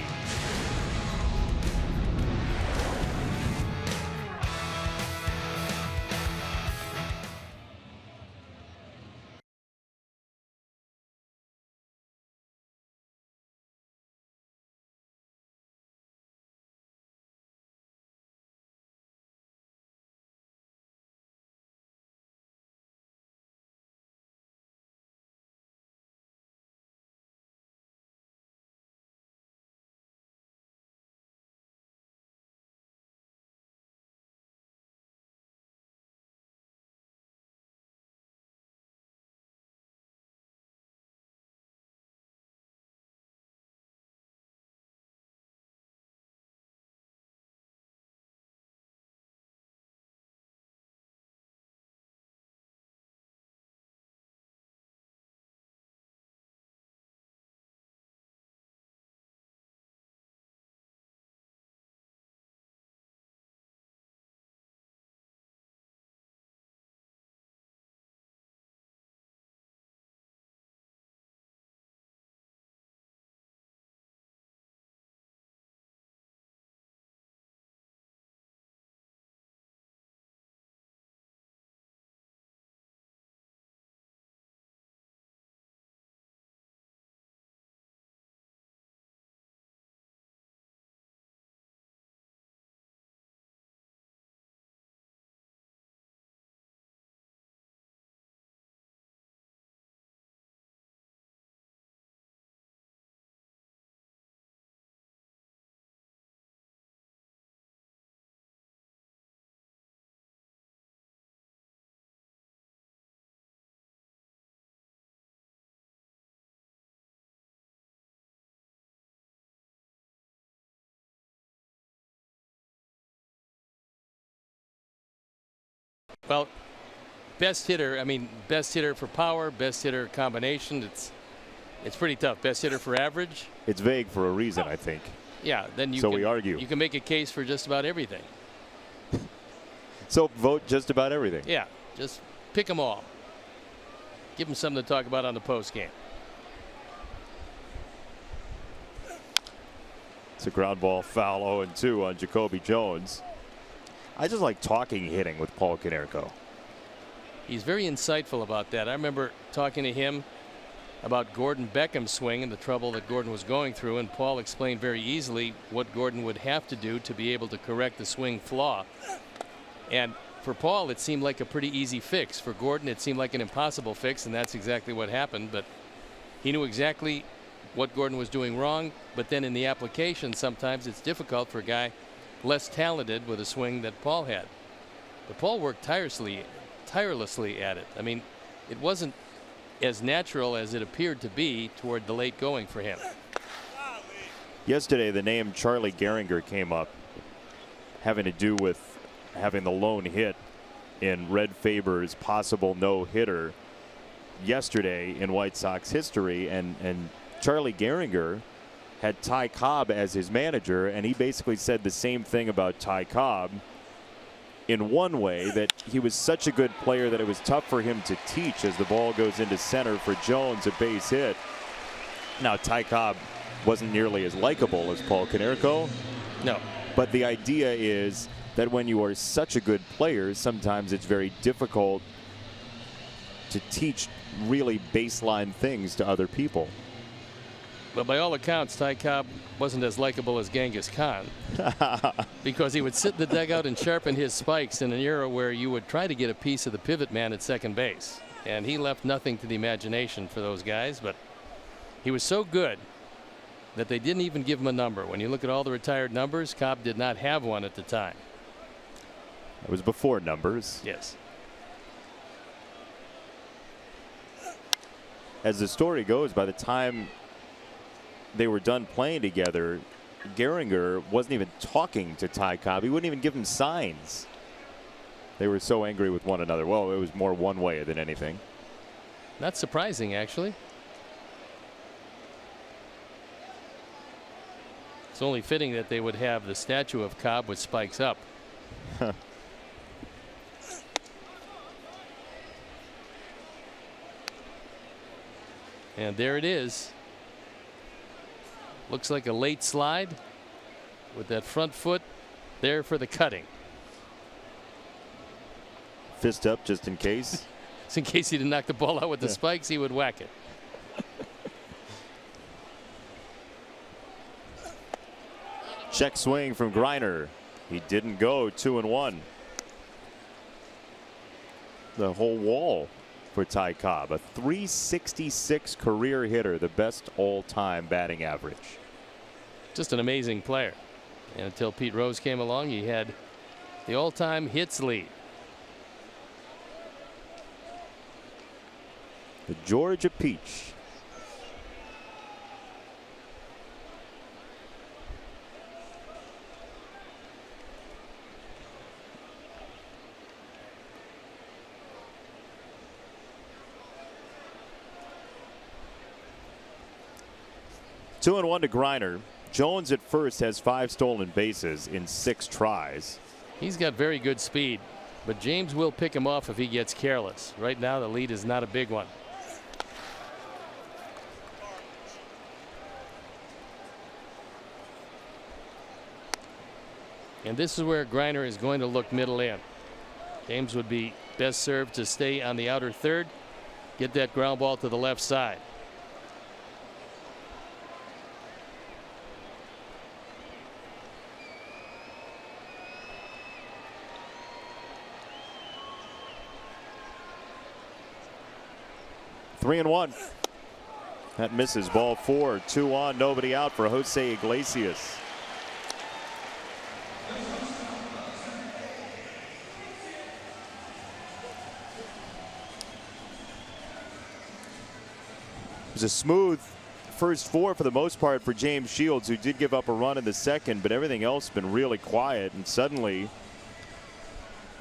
Well, best hitter, I mean, best hitter for power, best hitter combination, it's pretty tough. Best hitter for average. It's vague for a reason, I think. Yeah, then you So can, we argue. You can make a case for just about everything. So vote just about everything. Yeah, just pick them all. Give them something to talk about on the post game. It's a ground ball foul, 0-2 on Jacoby Jones. I just like talking hitting with Paul Konerko. He's very insightful about that. I remember talking to him about Gordon Beckham's swing and the trouble that Gordon was going through, and Paul explained very easily what Gordon would have to do to be able to correct the swing flaw. And for Paul, it seemed like a pretty easy fix. For Gordon, it seemed like an impossible fix, and that's exactly what happened. But he knew exactly what Gordon was doing wrong, but then in the application, sometimes it's difficult for a guy less talented with a swing that Paul had. But Paul worked tirelessly at it. I mean, it wasn't as natural as it appeared to be toward the late going for him. Yesterday, the name Charlie Gehringer came up, having to do with having the lone hit in Red Faber's possible no-hitter yesterday in White Sox history, and Charlie Gehringer had Ty Cobb as his manager, and he basically said the same thing about Ty Cobb in one way, that he was such a good player that it was tough for him to teach as the ball goes into center for Jones, a base hit. Now, Ty Cobb wasn't nearly as likable as Paul Konerko. No. But the idea is that when you are such a good player, sometimes it's very difficult to teach really baseline things to other people. But by all accounts, Ty Cobb wasn't as likable as Genghis Khan because he would sit in the dugout and sharpen his spikes in an era where you would try to get a piece of the pivot man at second base. And he left nothing to the imagination for those guys, but he was so good that they didn't even give him a number. When you look at all the retired numbers, Cobb did not have one at the time. It was before numbers. Yes. As the story goes, by the time they were done playing together, Gehringer wasn't even talking to Ty Cobb. He wouldn't even give him signs. They were so angry with one another. Well, it was more one way than anything. Not surprising, actually. It's only fitting that they would have the statue of Cobb with spikes up. And there it is. Looks like a late slide with that front foot there for the cutting. Fist up just in case. Just in case he didn't knock the ball out with the spikes, he would whack it. Check swing from Greiner. He didn't go. 2-1. The whole wall for Ty Cobb. A .366 career hitter, the best all-time batting average. Just an amazing player. And until Pete Rose came along, he had the all-time hits lead. The Georgia Peach. Two and 1 to Greiner. Jones at first has 5 stolen bases in 6 tries. He's got very good speed, but James will pick him off if he gets careless. Right now, the lead is not a big one. And this is where Greiner is going to look middle in. James would be best served to stay on the outer third, get that ground ball to the left side. Three and 1. That misses. Ball 4. 2 on. Nobody out for Jose Iglesias. It was a smooth first 4 for the most part for James Shields, who did give up a run in the second, but everything else has been really quiet. And suddenly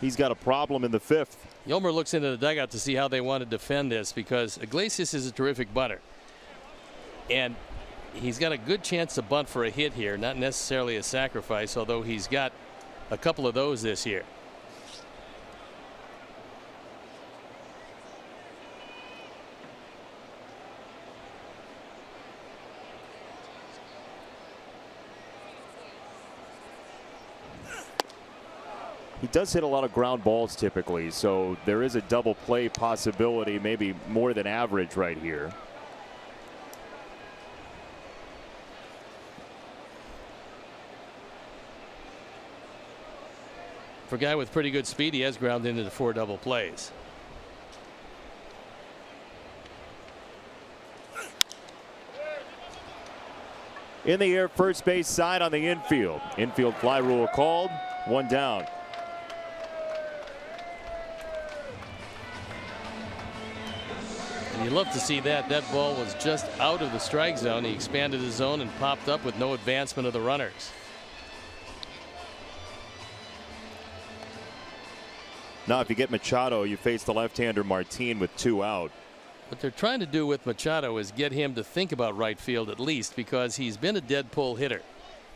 he's got a problem in the 5th. Yolmer looks into the dugout to see how they want to defend this, because Iglesias is a terrific bunter. And he's got a good chance to bunt for a hit here, not necessarily a sacrifice, although he's got a couple of those this year. He does hit a lot of ground balls typically, so there is a double play possibility, maybe more than average right here. For a guy with pretty good speed, he has ground into the 4 double plays. In the air, first base side on the infield. Infield fly rule called. 1 down. And you love to see that. That ball was just out of the strike zone. He expanded his zone and popped up with no advancement of the runners. Now, if you get Machado, you face the left-hander Martin with 2 out. What they're trying to do with Machado is get him to think about right field at least, because he's been a dead pull hitter.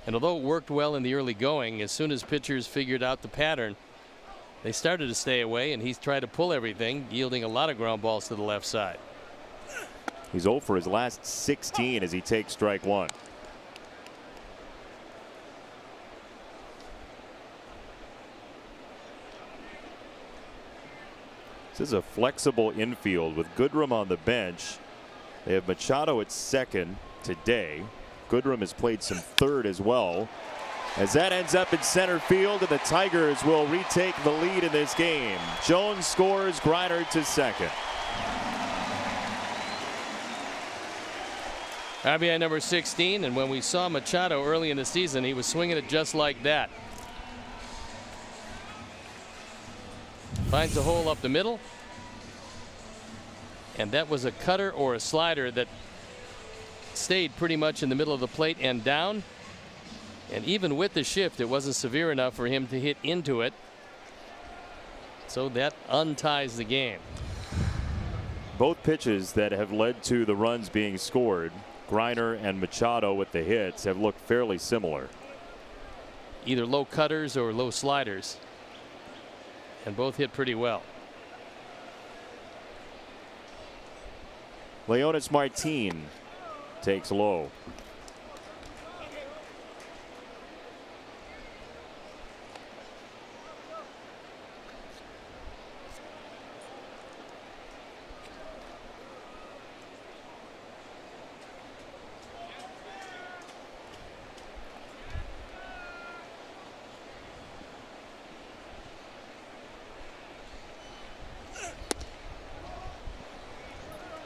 And although it worked well in the early going, as soon as pitchers figured out the pattern, they started to stay away, and he's tried to pull everything, yielding a lot of ground balls to the left side. He's 0 for his last 16 as he takes strike 1. This is a flexible infield with Goodrum on the bench. They have Machado at second today. Goodrum has played some third as well. As that ends up in center field, and the Tigers will retake the lead in this game. Jones scores, Griner to second. RBI number 16, and when we saw Machado early in the season, he was swinging it just like that. Finds a hole up the middle, and that was a cutter or a slider that stayed pretty much in the middle of the plate and down. And even with the shift, it wasn't severe enough for him to hit into it. So that unties the game. Both pitches that have led to the runs being scored, Griner and Machado with the hits, have looked fairly similar. Either low cutters or low sliders. And both hit pretty well. Leonis Martin takes low.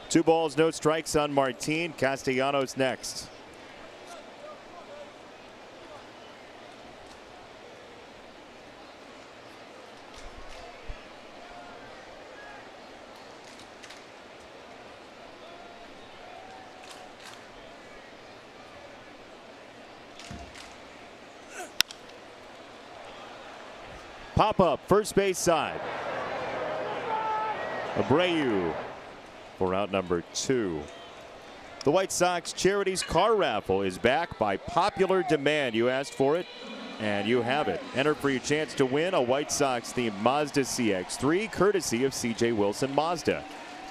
Two balls, no strikes on Martin. Castellanos next. Pop up, first base side. Abreu for out number 2. The White Sox Charities Car Raffle is back by popular demand. You asked for it, and you have it. Enter for your chance to win a White Sox-themed Mazda CX-3, courtesy of C.J. Wilson Mazda.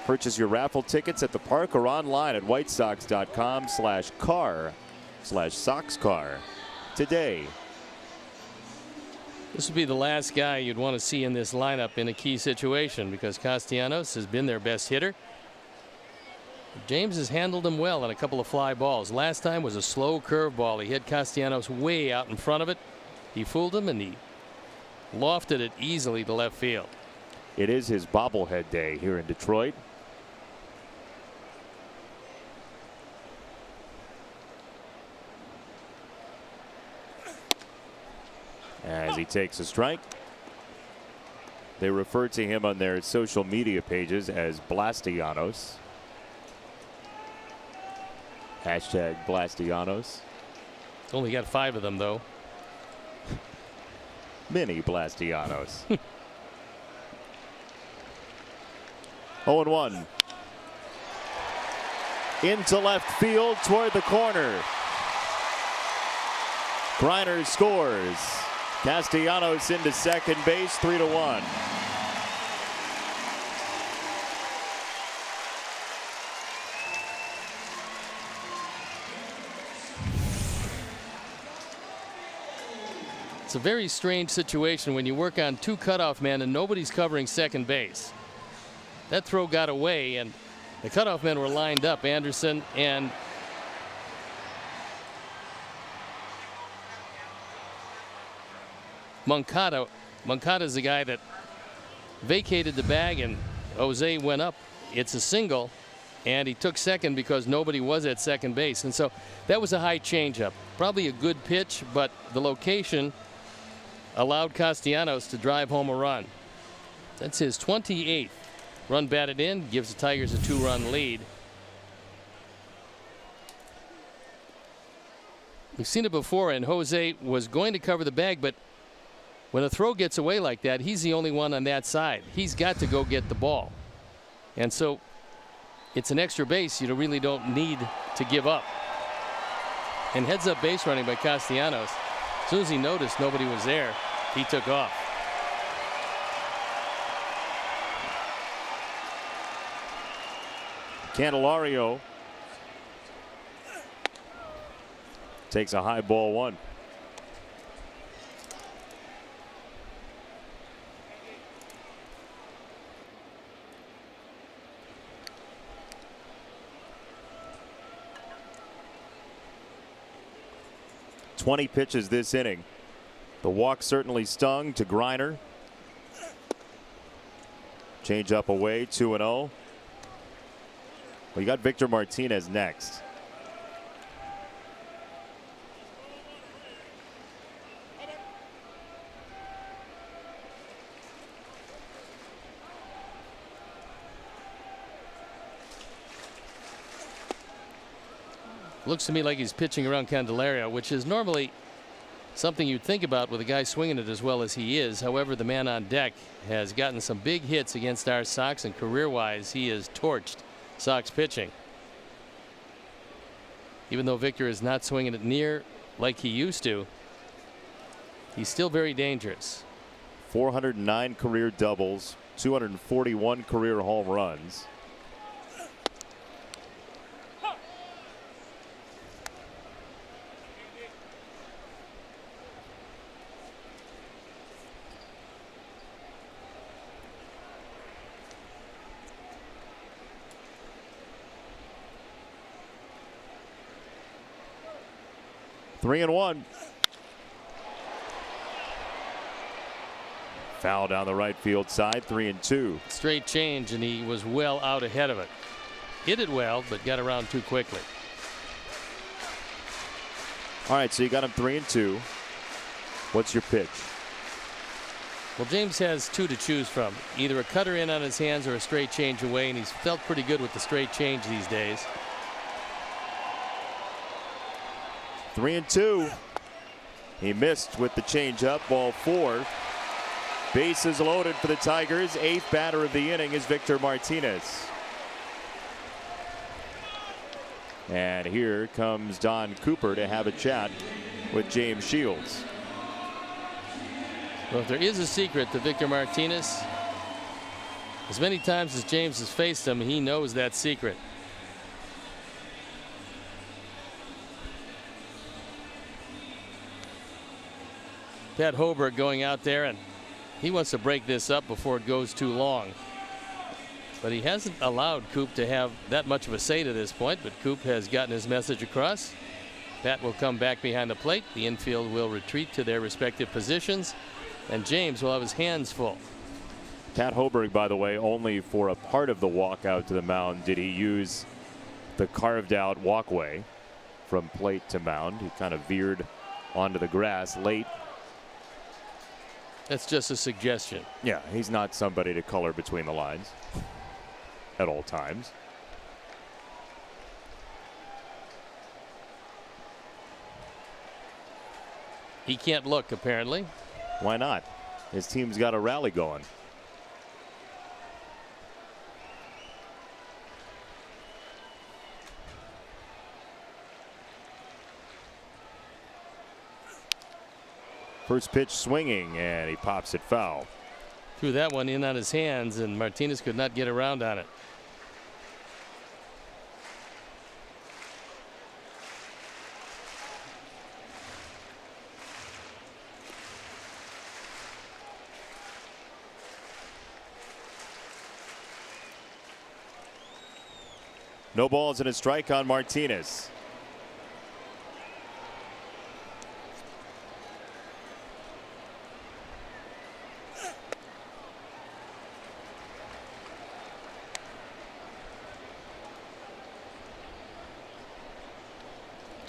Purchase your raffle tickets at the park or online at whitesox.com/car/soxcar today. This would be the last guy you'd want to see in this lineup in a key situation, because Castellanos has been their best hitter. James has handled him well on a couple of fly balls. Last time was a slow curveball. He hit Castellanos way out in front of it. He fooled him, and he lofted it easily to left field. It is his bobblehead day here in Detroit. As he takes a strike. They refer to him on their social media pages as Blastianos. Hashtag Blastianos. Only got 5 of them, though. Mini Blastianos. 0-1. Into left field toward the corner. Griner scores. Castellanos into second base, 3-1. It's a very strange situation when you work on two cutoff men and nobody's covering second base. That throw got away, and the cutoff men were lined up, Anderson and Moncada. Moncada is the guy that vacated the bag, and Jose went up. It's a single, and he took second because nobody was at second base. And so that was a high changeup. Probably a good pitch, but the location allowed Castellanos to drive home a run. That's his 28th run batted in, gives the Tigers a 2-run lead. We've seen it before, and Jose was going to cover the bag, but when a throw gets away like that, he's the only one on that side. He's got to go get the ball. And so it's an extra base you really don't need to give up. And heads up base running by Castellanos. As soon as he noticed nobody was there, he took off. Candelario takes a high ball one. "20 pitches this inning. The walk certainly stung to Griner. Change up away, 2-0. Well, you got Victor Martinez next. Looks to me like he's pitching around Candelario, which is normally something you'd think about with a guy swinging it as well as he is. However, the man on deck has gotten some big hits against our Sox, and career-wise, he has torched Sox pitching. Even though Victor is not swinging it near like he used to, he's still very dangerous. 409 career doubles, 241 career home runs. Three and one. Foul down the right field side, 3-2. Straight change, and he was well out ahead of it. Hit it well, but got around too quickly. All right, so you got him 3-2. What's your pitch? Well, James has two to choose from. Either a cutter in on his hands or a straight change away, and he's felt pretty good with the straight change these days. 3-2. He missed with the changeup, ball 4. Bases loaded for the Tigers. 8th batter of the inning is Victor Martinez. And here comes Don Cooper to have a chat with James Shields. Well, if there is a secret to Victor Martinez, as many times as James has faced him, he knows that secret. Pat Hoberg going out there, and he wants to break this up before it goes too long. But he hasn't allowed Coop to have that much of a say to this point, but Coop has gotten his message across. Pat will come back behind the plate. The infield will retreat to their respective positions, and James will have his hands full. Pat Hoberg, by the way, only for a part of the walk out to the mound did he use the carved out walkway from plate to mound. He kind of veered onto the grass late. That's just a suggestion. Yeah, he's not somebody to color between the lines at all times. He can't look, apparently. Why not? His team's got a rally going. First pitch swinging, and he pops it foul. Threw that one in on his hands, and Martinez could not get around on it. No balls and a strike on Martinez.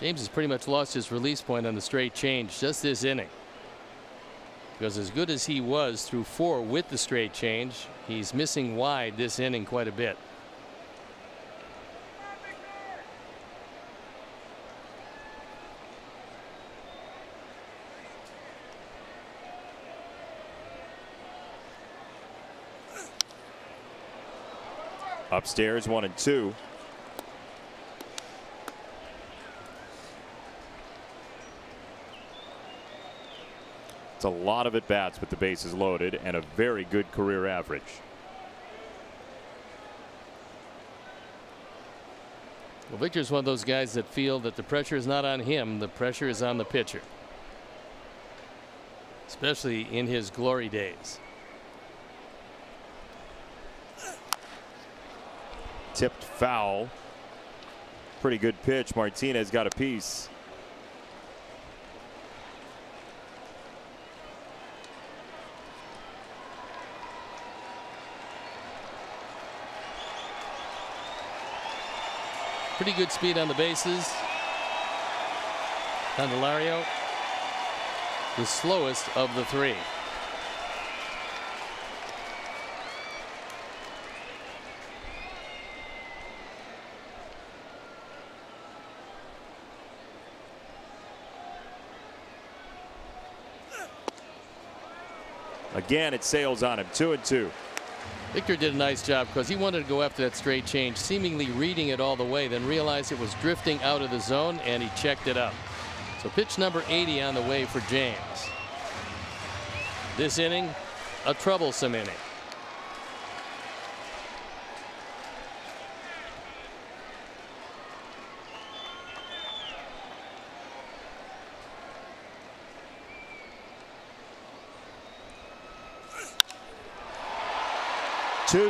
James has pretty much lost his release point on the straight change just this inning. Because as good as he was through 4 with the straight change, he's missing wide this inning quite a bit. Upstairs 1-2. It's a lot of at-bats with the bases loaded and a very good career average. Well, Victor's one of those guys that feel that the pressure is not on him, the pressure is on the pitcher. Especially in his glory days. Tipped foul. Pretty good pitch. Martinez got a piece. Pretty good speed on the bases. Candelario, the slowest of the 3. Again, it sails on him. 2-2. Victor did a nice job because he wanted to go after that straight change, seemingly reading it all the way, then realized it was drifting out of the zone, and he checked it up. So pitch number 80 on the way for James. This inning, a troublesome inning.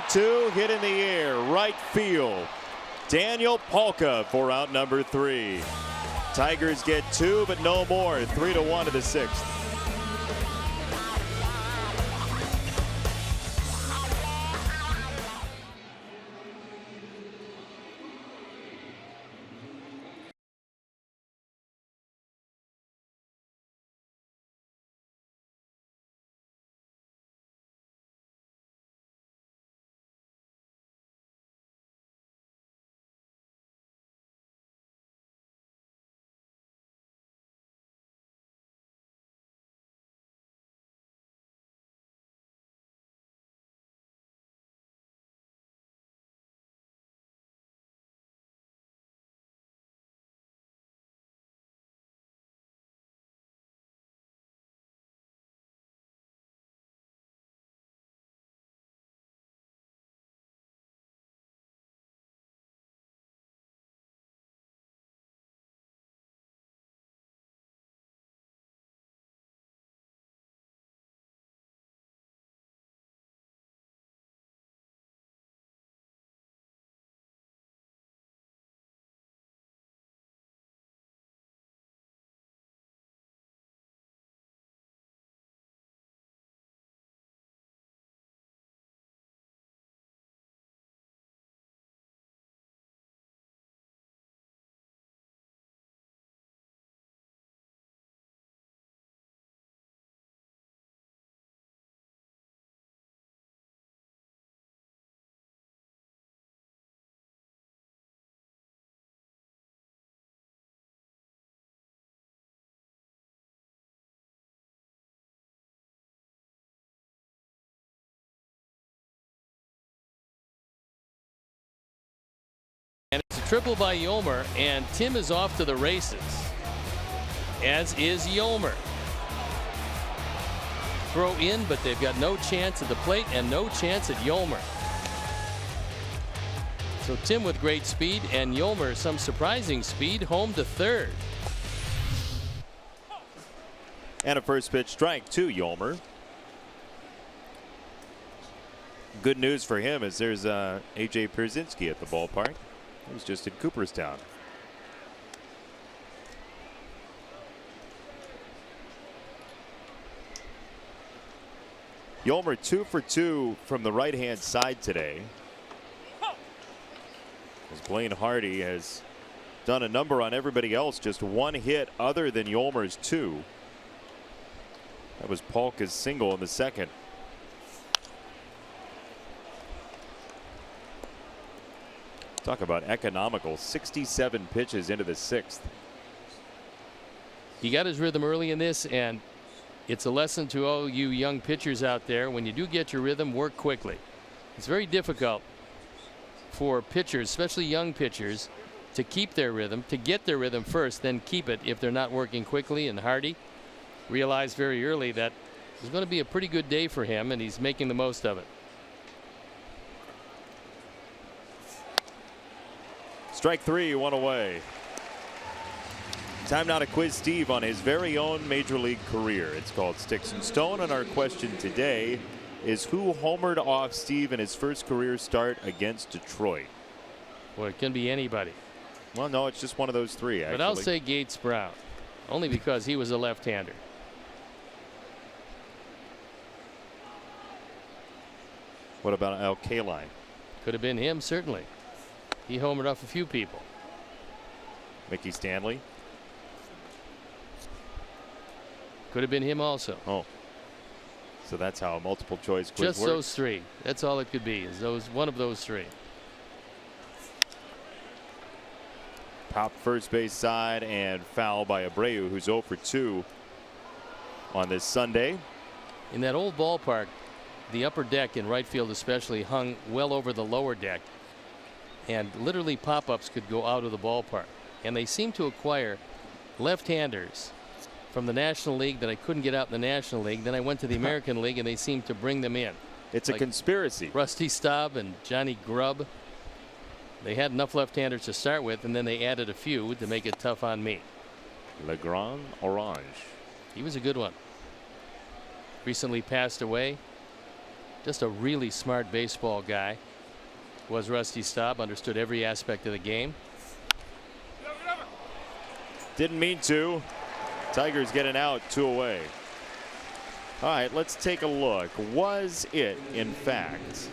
Two hit in the air, right field. Daniel Polka for out number 3. Tigers get 2, but no more. 3-1 to the 6th. And it's a triple by Yolmer, and Tim is off to the races, as is Yolmer. throw in, but they've got no chance at the plate and no chance at Yolmer. So Tim with great speed and Yolmer some surprising speed home to third. And a first pitch strike to Yolmer. Good news for him is there's A.J. Pierzynski at the ballpark. He was just in Cooperstown. Yolmer 2 for 2 from the right-hand side today. As Blaine Hardy has done a number on everybody else, just one hit other than Yolmer's 2. That was Polka's single in the second. Talk about economical. 67 pitches into the sixth. He got his rhythm early in this, and it's a lesson to all you young pitchers out there. When you do get your rhythm, work quickly. It's very difficult for pitchers, especially young pitchers, to keep their rhythm, to get their rhythm first, then keep it if they're not working quickly. And Hardy realized very early that it was going to be a pretty good day for him, and he's making the most of it. Strike 3, 1 away. Time now to quiz Steve on his very own major league career. It's called Sticks and Stone, and our question today is who homered off Steve in his first career start against Detroit? Well, it can be anybody. Well, no, it's just one of those three, actually. But I'll say Gates Brown, only because he was a left-hander. What about Al Kaline? Could have been him, certainly. He homered off a few people. Mickey Stanley? Could have been him also. Oh. So that's how a multiple choice quiz Just works. those three. That's all it could be, is one of those three. Pop first base side and foul by Abreu, who's 0 for 2 on this Sunday. In that old ballpark, the upper deck in right field especially hung well over the lower deck, and literally pop-ups could go out of the ballpark. And they seem to acquire left-handers from the National League that I couldn't get out in the National League. Then I went to the American League, and they seemed to bring them in. It's like a conspiracy. Rusty Staub and Johnny Grubb. They had enough left-handers to start with, and then they added a few to make it tough on me. Le Grand Orange. He was a good one. Recently passed away. Just a really smart baseball guy was Rusty Staub. Understood every aspect of the game. Didn't mean to. Tigers get an out, 2 away. All right, let's take a look. Was it, in fact,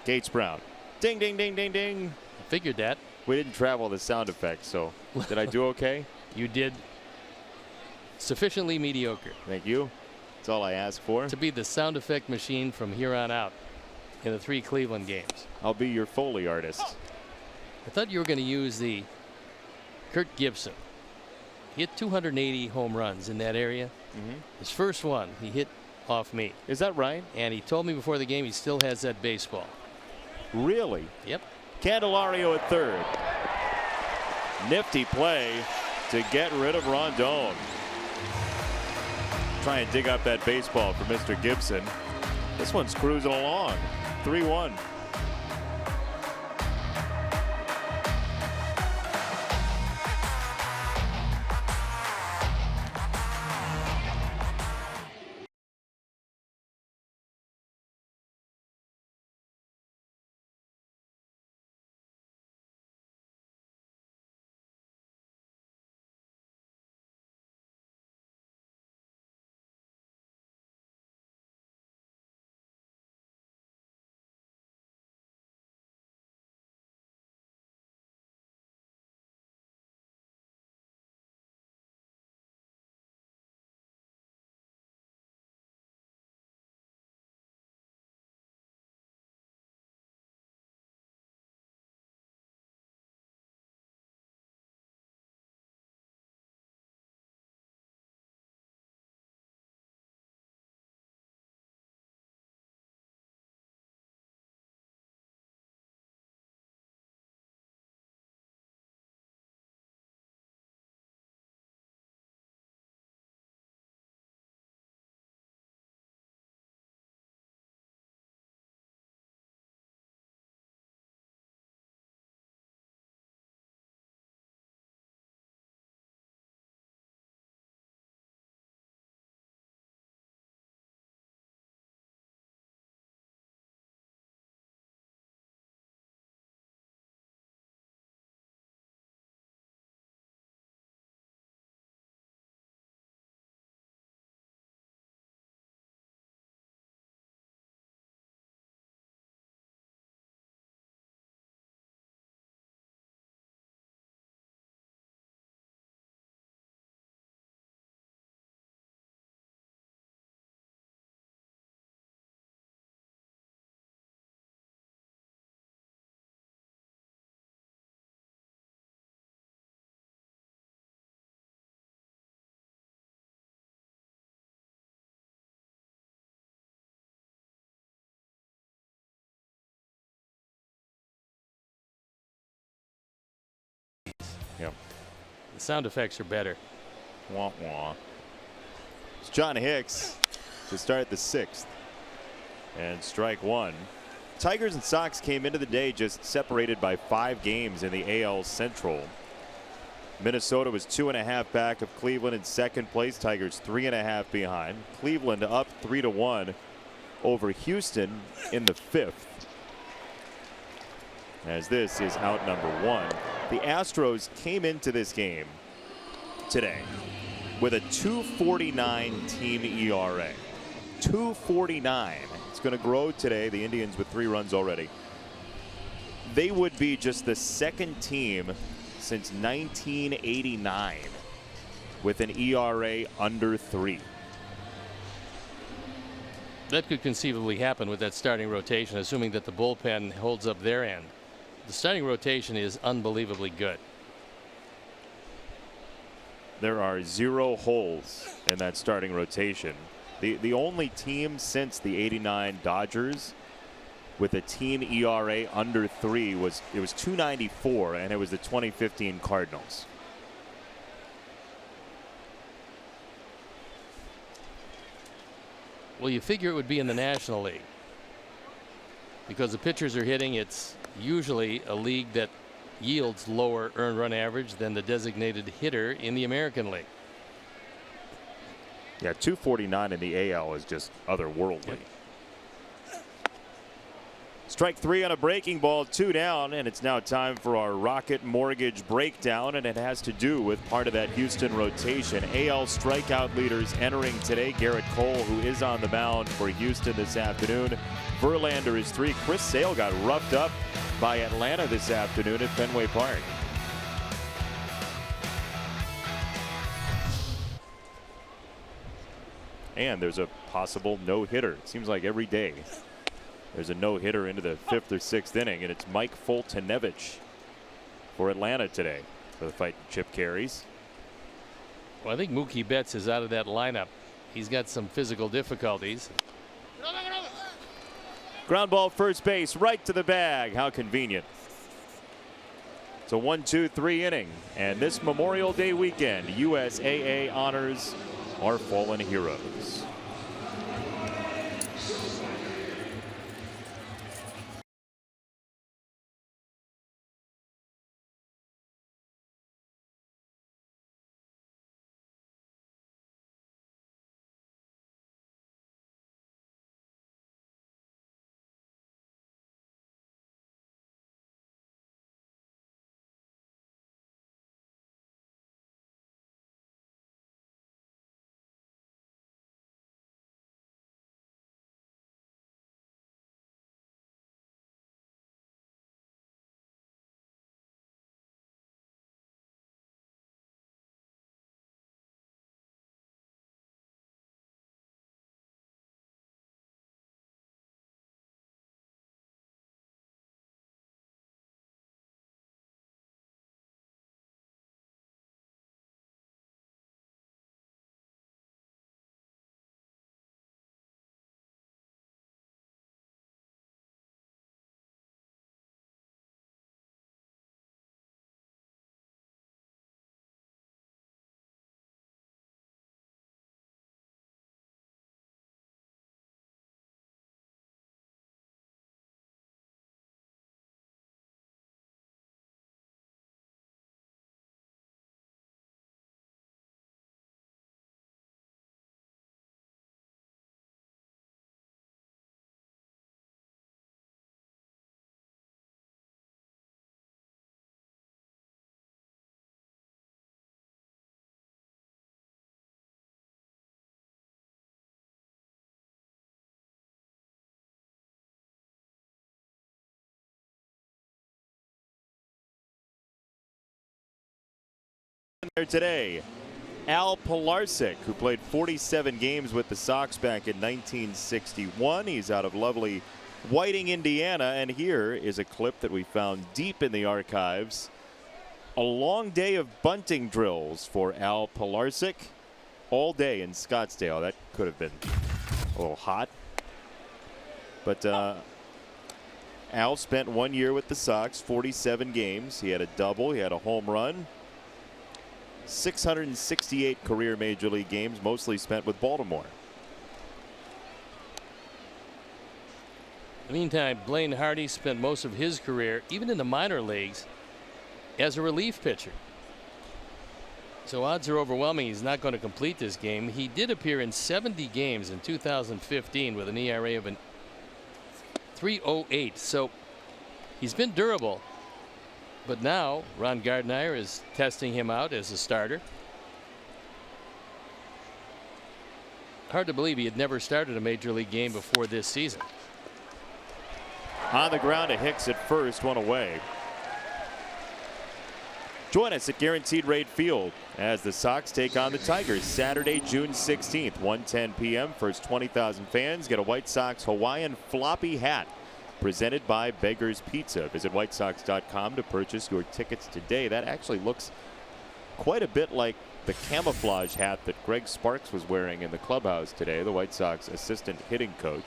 Gates Brown? Ding, ding, ding, ding, ding. I figured that. We didn't travel the sound effects, so did I do okay? You did sufficiently mediocre. Thank you. That's all I ask for. To be the sound effect machine from here on out in the 3 Cleveland games. I'll be your Foley artist. I thought you were going to use the Kurt Gibson. He hit 280 home runs in that area. His first one he hit off me. Is that right? And he told me before the game he still has that baseball. Really? Yep. Candelario at third. Nifty play to get rid of Rondon. Try and dig up that baseball for Mr. Gibson. This one's cruising along. 3-1. Yep. The sound effects are better. Wah wah. It's John Hicks to start the 6th. And strike one. Tigers and Sox came into the day just separated by 5 games in the AL Central. Minnesota was 2.5 back of Cleveland in second place. Tigers 3.5 behind. Cleveland up 3-1 over Houston in the 5th. As this is out number 1. The Astros came into this game today with a 2.49 team ERA. 2.49. It's going to grow today. The Indians with 3 runs already. They would be just the second team since 1989 with an ERA under 3. That could conceivably happen with that starting rotation, assuming that the bullpen holds up their end. The starting rotation is unbelievably good. There are 0 holes in that starting rotation. The only team since the '89 Dodgers with a team ERA under 3 was 2.94, and it was the 2015 Cardinals. Well, you figure it would be in the National League because the pitchers are hitting. It's usually a league that yields lower earned run average than the designated hitter in the American League. Yeah, 2.49 in the AL is just otherworldly. Yep. Strike 3 on a breaking ball, 2 down, and it's now time for our Rocket Mortgage breakdown, and it has to do with part of that Houston rotation. AL strikeout leaders entering today. Garrett Cole, who is on the mound for Houston this afternoon. Verlander is 3. Chris Sale got roughed up by Atlanta this afternoon at Fenway Park. And there's a possible no-hitter. It seems like every day there's a no-hitter into the 5th or 6th inning, and it's Mike Foltynewicz for Atlanta today for the fight Chip Carries. Well, I think Mookie Betts is out of that lineup. He's got some physical difficulties. Ground ball first base right to the bag. How convenient. It's a 1-2-3 inning, and this Memorial Day weekend USAA honors our fallen heroes. There today, Al Pilarczyk, who played 47 games with the Sox back in 1961. He's out of lovely Whiting, Indiana, and here is a clip that we found deep in the archives. A long day of bunting drills for Al Pilarczyk all day in Scottsdale. That could have been a little hot. But Al spent 1 year with the Sox, 47 games. He had a double, he had a home run, 668 career major league games, mostly spent with Baltimore. In the meantime, Blaine Hardy spent most of his career, even in the minor leagues, as a relief pitcher. So odds are overwhelming he's not going to complete this game. He did appear in 70 games in 2015 with an ERA of 3.08. So he's been durable. But now Ron Gardner is testing him out as a starter. Hard to believe he had never started a major league game before this season. On the ground to Hicks at first, one away. Join us at Guaranteed Rate Field as the Sox take on the Tigers Saturday, June 16th, 1:10 p.m. First 20,000 fans get a White Sox Hawaiian floppy hat presented by Beggar's Pizza. Visit whitesox.com to purchase your tickets today. That actually looks quite a bit like the camouflage hat that Greg Sparks was wearing in the clubhouse today, the White Sox assistant hitting coach.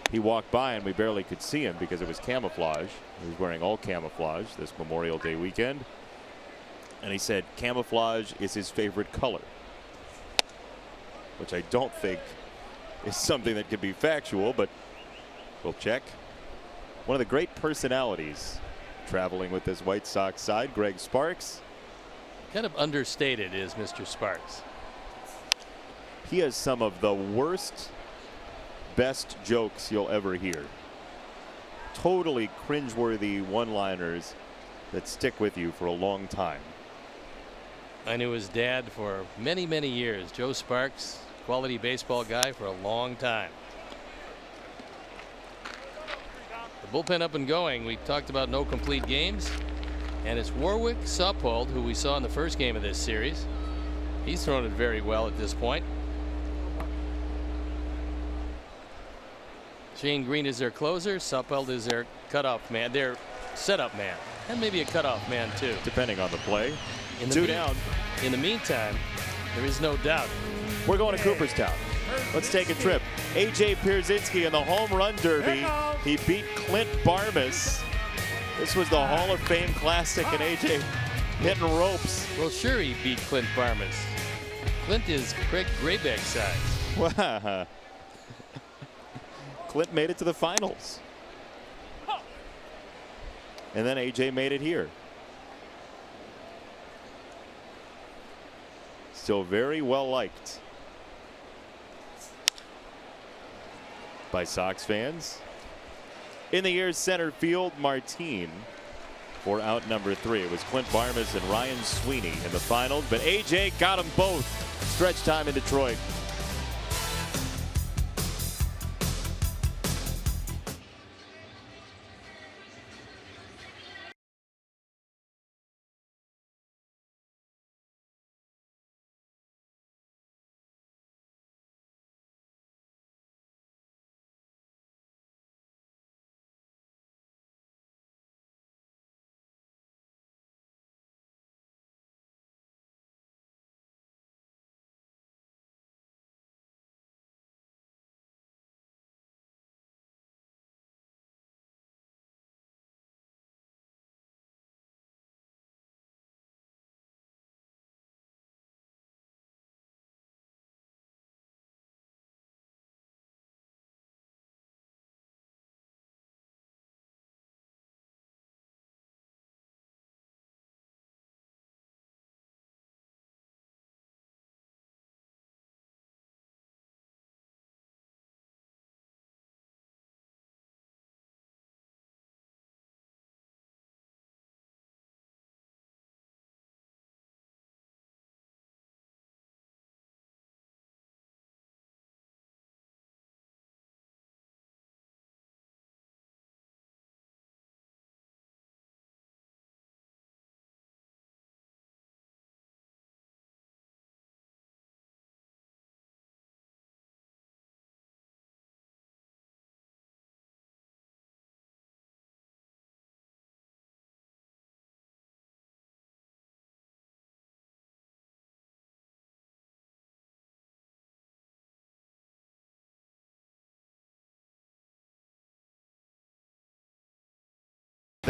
He walked by and we barely could see him because it was camouflage. He was wearing all camouflage this Memorial Day weekend. And he said camouflage is his favorite color, which I don't think is something that could be factual, but we'll check. One of the great personalities traveling with this White Sox side, Greg Sparks. Kind of understated is Mr. Sparks. He has some of the worst, best jokes you'll ever hear. Totally cringeworthy one-liners that stick with you for a long time. I knew his dad for many, many years. Joe Sparks, quality baseball guy for a long time. The bullpen up and going. We talked about no complete games. And it's Warwick Saupold, who we saw in the first game of this series. He's thrown it very well at this point. Shane Green is their closer. Saupold is their cutoff man, their setup man, and maybe a cutoff man too, depending on the play. Two down. In the meantime, there is no doubt. We're going to Cooperstown. Let's take a trip. A.J. Pierzynski in the home run derby. He beat Clint Barmes. This was the Hall of Fame Classic, and A.J. hitting ropes. Well, sure, he beat Clint Barmes. Clint is Craig Graybeck size. Wow. Clint made it to the finals. And then A.J. made it here. Still very well liked by Sox fans. In the year's center field, Martine for out number 3. It was Clint Barmes and Ryan Sweeney in the finals, but A.J. got them both. Stretch time in Detroit.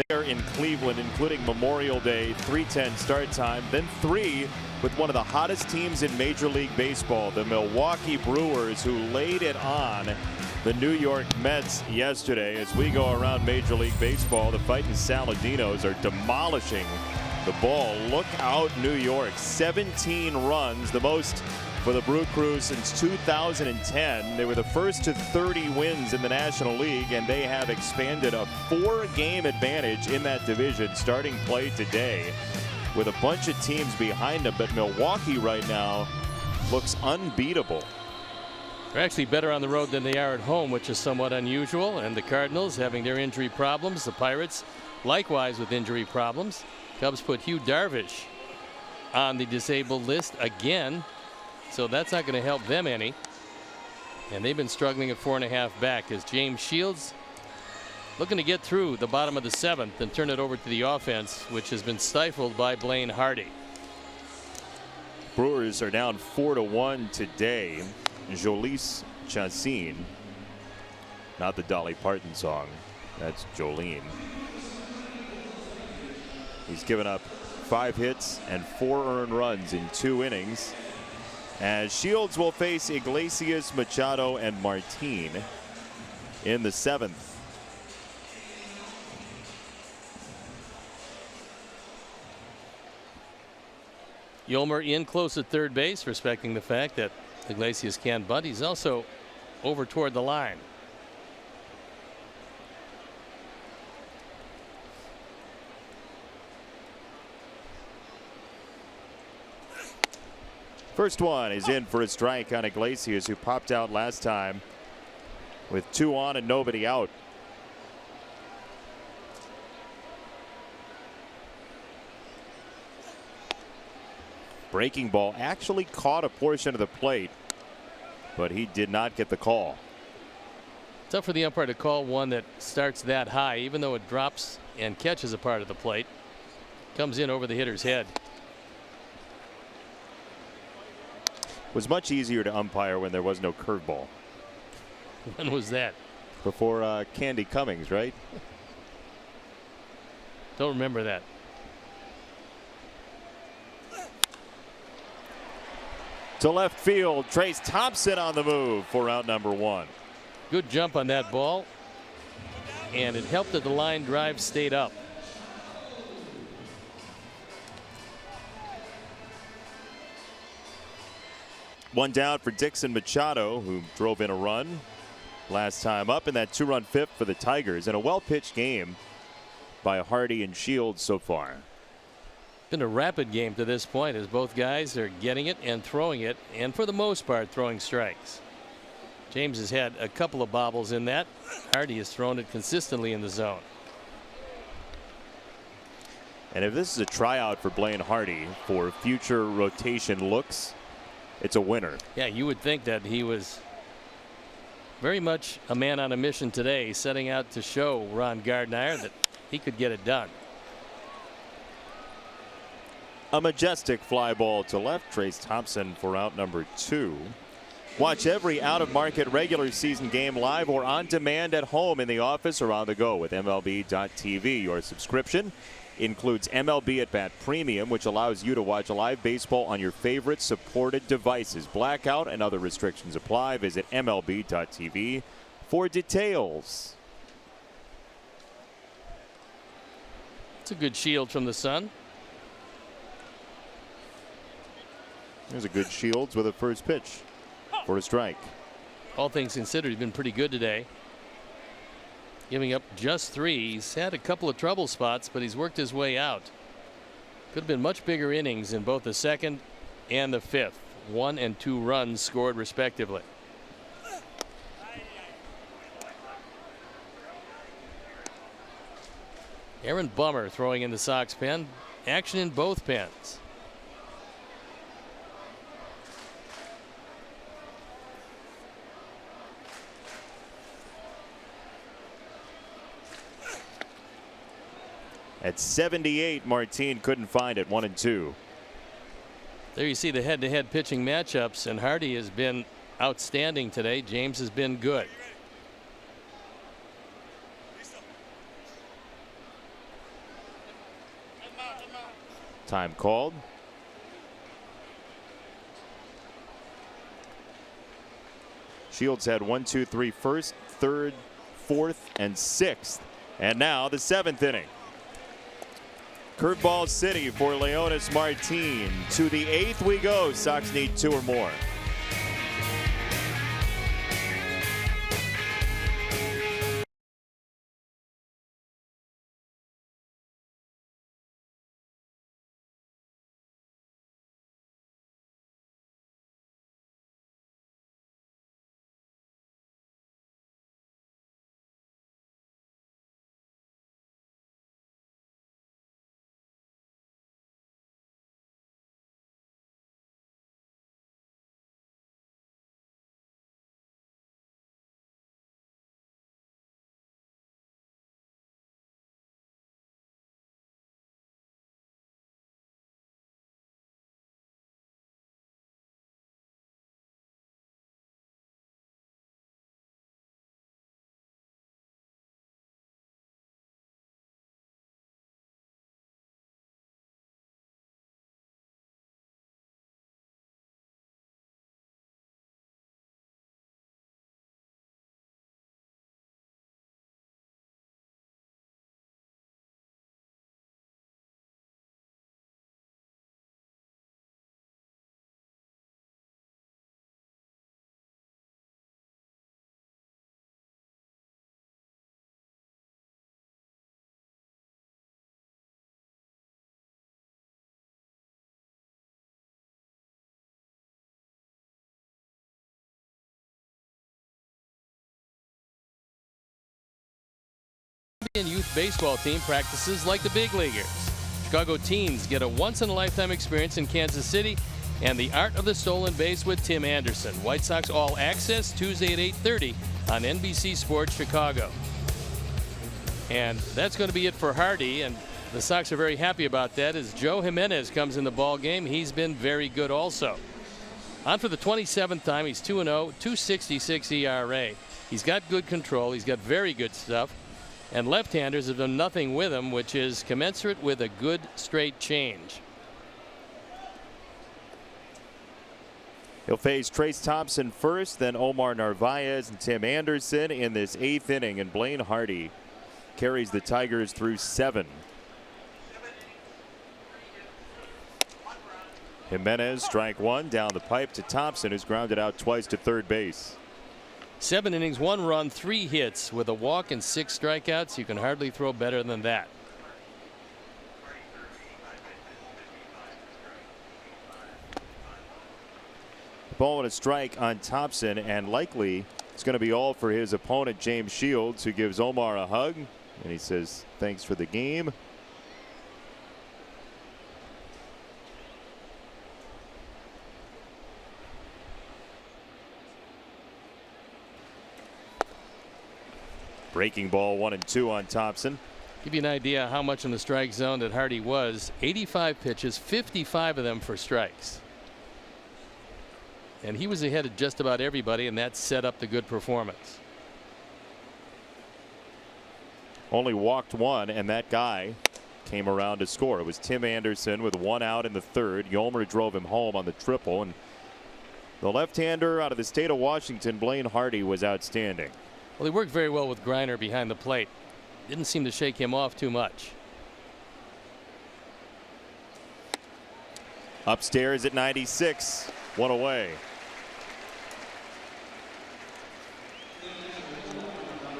there in Cleveland, including Memorial Day, 3:10 start time, then 3 with one of the hottest teams in Major League Baseball, the Milwaukee Brewers, who laid it on the New York Mets yesterday. As we go around Major League Baseball, the fighting Saladinos are demolishing the ball. Look out, New York. 17 runs, the most for the Brew Crew since 2010. They were the first to 30 wins in the National League, and they have expanded a 4-game advantage in that division starting play today with a bunch of teams behind them. But Milwaukee right now looks unbeatable. They're actually better on the road than they are at home, which is somewhat unusual. And the Cardinals having their injury problems. The Pirates likewise with injury problems. Cubs put Hugh Darvish on the disabled list again. So that's not going to help them any. And they've been struggling at 4.5 back as James Shields looking to get through the bottom of the 7th and turn it over to the offense, which has been stifled by Blaine Hardy. Brewers are down 4-1 today. Jolise Chassin, not the Dolly Parton song, that's Jolene. He's given up 5 hits and 4 earned runs in 2 innings. As Shields will face Iglesias, Machado, and Martin in the 7th. Yolmer in close at third base, respecting the fact that Iglesias can't bunt. He's also over toward the line. First one is in for a strike on Iglesias, who popped out last time with 2 on and nobody out. Breaking ball actually caught a portion of the plate, but he did not get the call. Tough for the umpire to call one that starts that high, even though it drops and catches a part of the plate. Comes in over the hitter's head. It was much easier to umpire when there was no curveball. When was that? Before Candy Cummings, right? Don't remember that. To left field, Trace Thompson on the move for out number 1. Good jump on that ball, and it helped that the line drive stayed up. One down for Dixon Machado, who drove in a run last time up in that 2-run fifth for the Tigers, and a well-pitched game by Hardy and Shields so far. Been a rapid game to this point as both guys are getting it and throwing it, and for the most part throwing strikes. James has had a couple of bobbles in that. Hardy has thrown it consistently in the zone. And if this is a tryout for Blaine Hardy for future rotation looks, it's a winner. Yeah, you would think that he was very much a man on a mission today, setting out to show Ron Gardner that he could get it done. A majestic fly ball to left. Trace Thompson for out number 2. Watch every out-of-market regular season game live or on demand at home, in the office, or on the go with MLB.tv. Your subscription includes MLB at Bat Premium, which allows you to watch live baseball on your favorite supported devices. Blackout and other restrictions apply. Visit MLB.tv for details. It's a good shield from the sun. There's a good Shields with a first pitch for a strike. All things considered, he's been pretty good today. Giving up just 3. He's had a couple of trouble spots, but he's worked his way out. Could have been much bigger innings in both the 2nd and the 5th. 1 and 2 runs scored respectively. Aaron Bummer throwing in the Sox pen. Action in both pens. At 78, Martin couldn't find it. 1 and 2. There you see the head-to-head pitching matchups, and Hardy has been outstanding today. James has been good. Time called. Shields had 1, 2, 3 first, third, fourth, and sixth. And now the seventh inning. Curveball City for Leonis Martin. To the eighth we go. Sox need 2 or more. Youth baseball team practices like the big leaguers. Chicago teens get a once-in-a-lifetime experience in Kansas City and the art of the stolen base with Tim Anderson. White Sox All Access Tuesday at 8:30 on NBC Sports Chicago. And that's going to be it for Hardy, and the Sox are very happy about that as Joe Jimenez comes in the ball game. He's been very good also. On for the 27th time, he's 2-0, 2.66 ERA. He's got good control. He's got very good stuff. And left-handers have done nothing with him, which is commensurate with a good straight change. He'll face Trace Thompson first, then Omar Narvaez and Tim Anderson in this eighth inning, and Blaine Hardy carries the Tigers through 7. Jimenez, strike 1, down the pipe to Thompson, who's grounded out twice to third base. 7 innings, 1 run, 3 hits with a walk and 6 strikeouts. You can hardly throw better than that. Ball and a strike on Thompson, and likely it's going to be all for his opponent James Shields, who gives Omar a hug and he says thanks for the game. Breaking ball 1 and 2 on Thompson. Give you an idea how much in the strike zone that Hardy was. 85 pitches, 55 of them for strikes. And he was ahead of just about everybody, and that set up the good performance. Only walked 1, and that guy came around to score. It was Tim Anderson with 1 out in the third. Yolmer drove him home on the triple, and the left-hander out of the state of Washington, Blaine Hardy, was outstanding. Well, he worked very well with Griner behind the plate. Didn't seem to shake him off too much. Upstairs at 96, 1 away.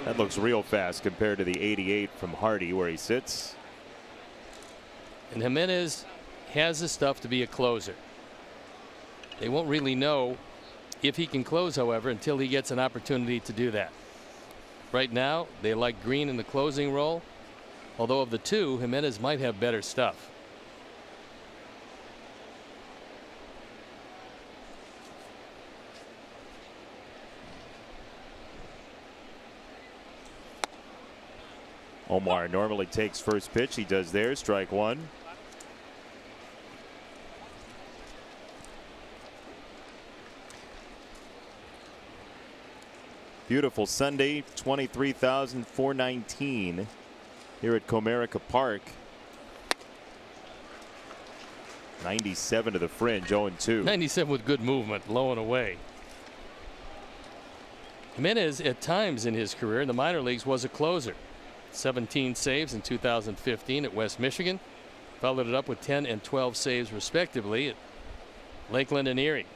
That looks real fast compared to the 88 from Hardy where he sits. And Jimenez has the stuff to be a closer. They won't really know if he can close, however, until he gets an opportunity to do that. Right now, they like Green in the closing role, although of the two, Jimenez might have better stuff. Omar normally takes first pitch. He does there. Strike 1. Beautiful Sunday, 23,419 here at Comerica Park. 97 to the fringe, 0-2. 97 with good movement, low and away. Jimenez, at times in his career in the minor leagues, was a closer. 17 saves in 2015 at West Michigan. Followed it up with 10 and 12 saves, respectively, at Lakeland and Erie.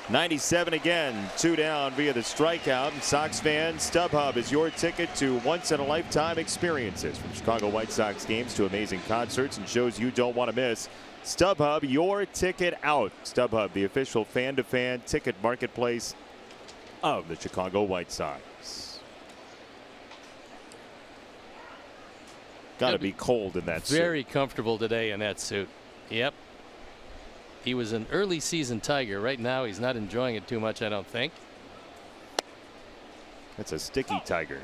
97 again, 2 down via the strikeout. And Sox fans, StubHub is your ticket to once-in-a-lifetime experiences. From Chicago White Sox games to amazing concerts and shows you don't want to miss. StubHub, your ticket out. StubHub, the official fan-to-fan ticket marketplace of the Chicago White Sox. Got to be cold in that suit. Very comfortable today in that suit. Yep. He was an early season Tiger. Right now he's not enjoying it too much, I don't think. That's a sticky Tiger.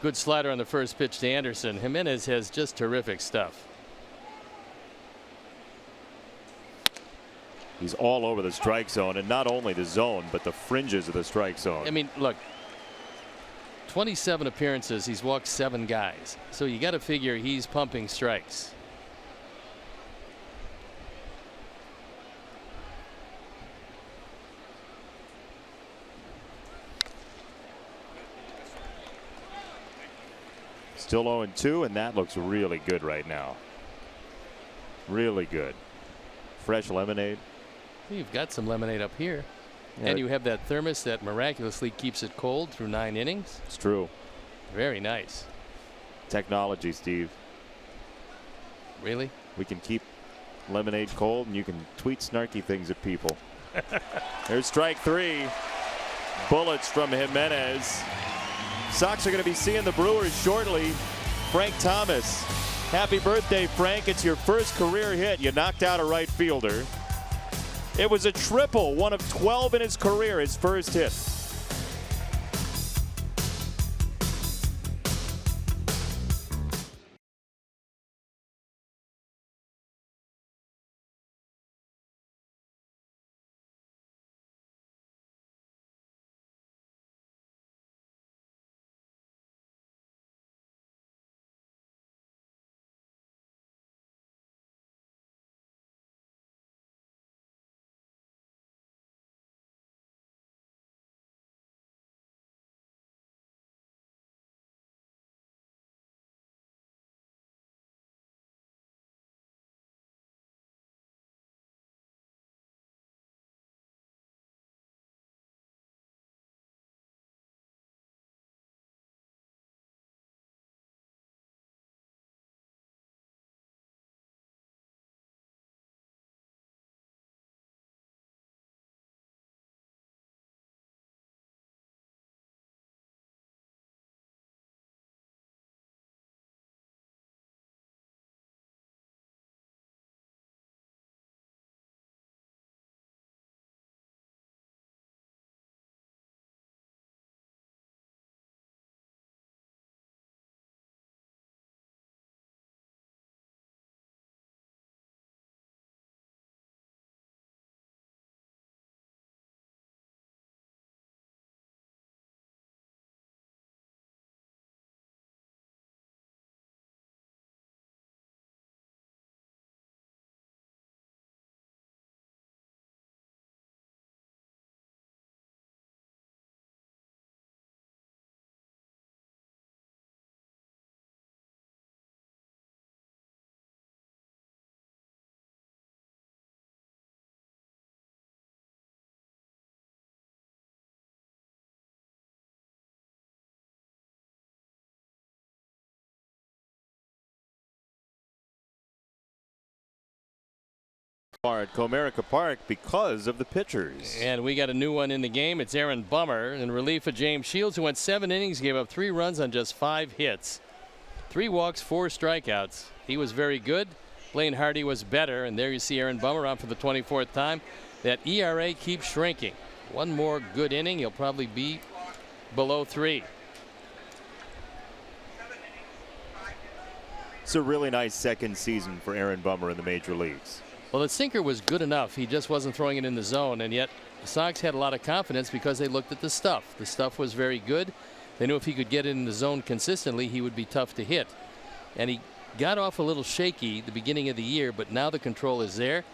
Good slider on the first pitch to Anderson. Jimenez has just terrific stuff. He's all over the strike zone, and not only the zone, but the fringes of the strike zone. I mean, look, 27 appearances, he's walked 7 guys. So you got to figure he's pumping strikes. Still 0-2, and that looks really good right now. Really good. Fresh lemonade. You've got some lemonade up here. Yeah. And you have that thermos that miraculously keeps it cold through 9 innings. It's true. Very nice. Technology, Steve. Really? We can keep lemonade cold, and you can tweet snarky things at people. There's strike 3. Bullets from Jimenez. Sox are going to be seeing the Brewers shortly. Frank Thomas. Happy birthday, Frank. It's your first career hit. You knocked out a right fielder. It was a triple, one of 12 in his career, his first hit. At Comerica Park because of the pitchers. And we got a new one in the game. It's Aaron Bummer in relief of James Shields, who went 7 innings, gave up 3 runs on just 5 hits. 3 walks, 4 strikeouts. He was very good. Blaine Hardy was better. And there you see Aaron Bummer on for the 24th time. That ERA keeps shrinking. One more good inning, he'll probably be below 3. It's a really nice second season for Aaron Bummer in the major leagues. Well, the sinker was good enough. He just wasn't throwing it in the zone, and yet The Sox had a lot of confidence because they looked at the stuff. The stuff was very good. They knew if he could get in the zone consistently, he would be tough to hit. And he got off a little shaky the beginning of the year, but now the control is there.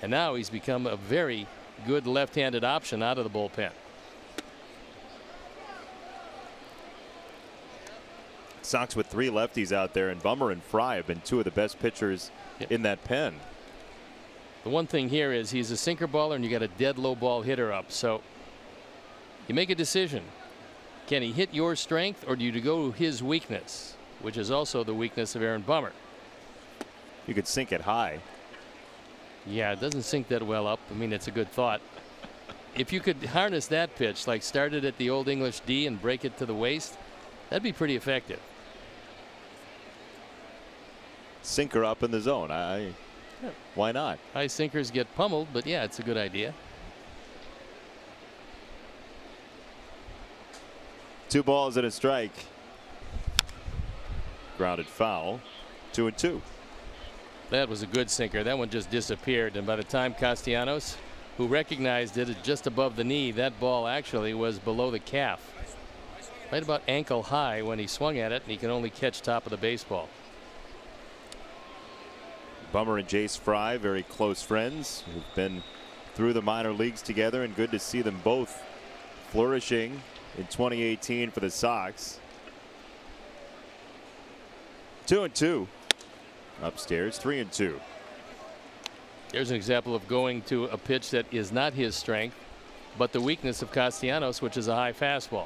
And now he's become a very good left-handed option out of the bullpen. Sox with 3 lefties out there, and Bummer and Fry have been 2 of the best pitchers in that pen. The one thing here is he's a sinker baller, and you got a dead low ball hitter up. So you make a decision. Can he hit your strength, or do you go to his weakness, which is also the weakness of Aaron Bummer? You could sink it high. Yeah, it doesn't sink that well up. I mean, it's a good thought. If you could harness that pitch, like start it at the Old English D and break it to the waist, that'd be pretty effective. Sinker up in the zone. Why not? High sinkers get pummeled, but yeah, it's a good idea. 2 balls and a strike. Grounded foul. 2-2. That was a good sinker. That one just disappeared, and by the time Castellanos, who recognized it at just above the knee, that ball actually was below the calf. Right about ankle high when he swung at it, and he can only catch top of the baseball. Bummer and Jace Fry, very close friends, who've been through the minor leagues together, and good to see them both flourishing in 2018 for the Sox. 2-2. Upstairs, 3-2. There's an example of going to a pitch that is not his strength, but the weakness of Castellanos, which is a high fastball.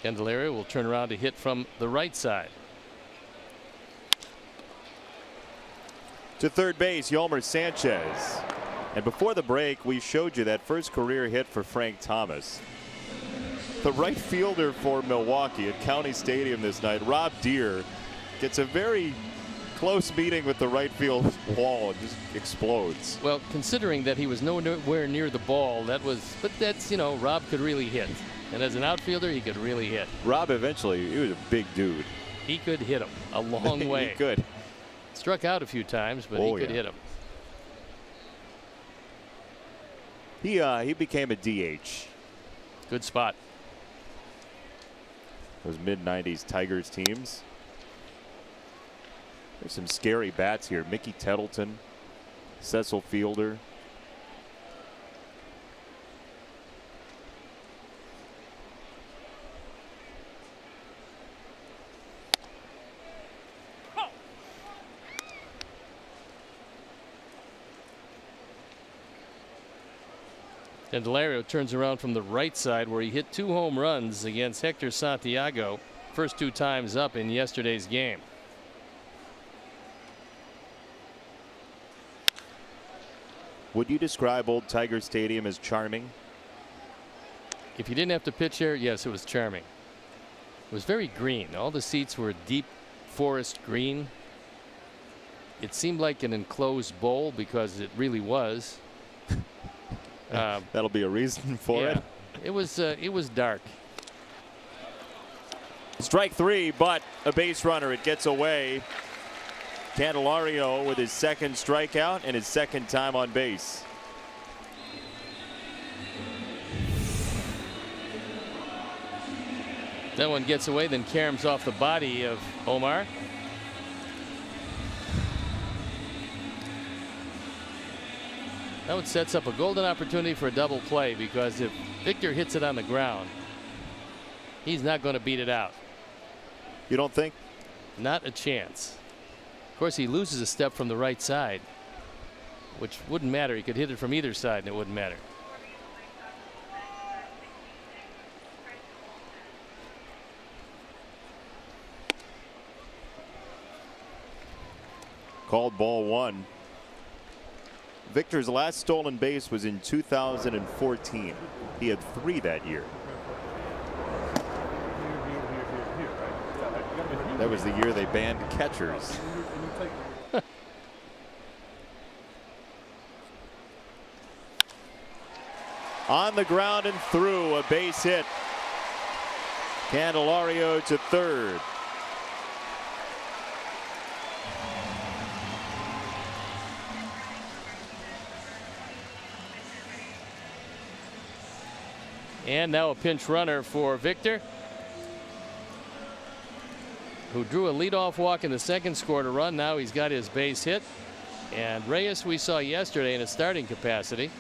Candelario will turn around to hit from the right side. To third base, Yolmer Sanchez. And before the break, we showed you that first career hit for Frank Thomas. The right fielder for Milwaukee at County Stadium this night, Rob Deere, gets a very close meeting with the right field wall and just explodes. Well, considering that he was nowhere near the ball, but that's, you know, Rob could really hit. And as an outfielder, he could really hit. Rob eventually, he was a big dude. He could hit him a long way. He could. Struck out a few times, but he could hit him. He became a DH. Good spot. Those mid-90s Tigers teams. There's some scary bats here. Mickey Tettleton, Cecil Fielder. Candelario turns around from the right side, where he hit 2 home runs against Hector Santiago, first 2 times up in yesterday's game. Would you describe Old Tiger Stadium as charming? If you didn't have to pitch there, yes, it was charming. It was very green. All the seats were deep forest green. It seemed like an enclosed bowl because it really was. That'll be a reason for it. It was dark. Strike 3, but a base runner. It gets away. Candelario with his second strikeout and his second time on base. That one gets away, then caroms off the body of Omar. That one sets up a golden opportunity for a double play, because if Victor hits it on the ground, he's not going to beat it out. You don't think? Not a chance. Of course, he loses a step from the right side, which wouldn't matter. He could hit it from either side and it wouldn't matter. Called ball 1. Victor's last stolen base was in 2014. He had 3 that year. That was the year they banned catchers. On the ground and through, a base hit. Candelario to third. And now a pinch runner for Victor, who drew a leadoff walk in the second, scored a run. Now he's got his base hit. And Reyes, we saw yesterday in a starting capacity.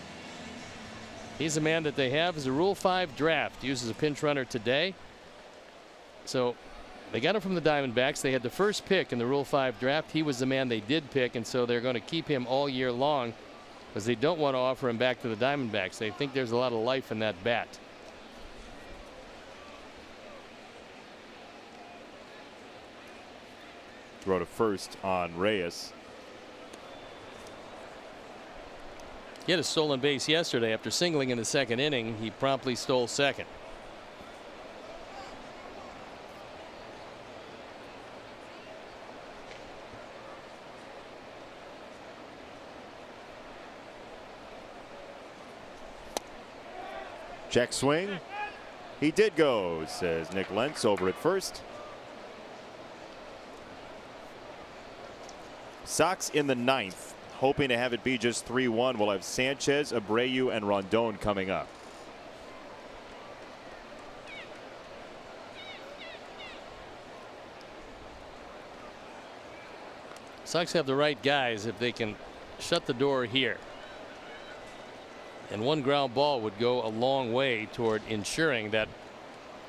He's a man that they have as a Rule 5 draft. Uses a pinch runner today. So they got him from the Diamondbacks. They had the first pick in the Rule 5 draft. He was the man they did pick, and so they're going to keep him all year long because they don't want to offer him back to the Diamondbacks. They think there's a lot of life in that bat. Throw to first on Reyes. He had a stolen base yesterday after singling in the second inning. He promptly stole second. Check swing. He did go, says Nick Lentz over at first. Sox in the ninth, hoping to have it be just 3-1. We'll have Sanchez, Abreu, and Rondon coming up. Sox have the right guys if they can shut the door here. And one ground ball would go a long way toward ensuring that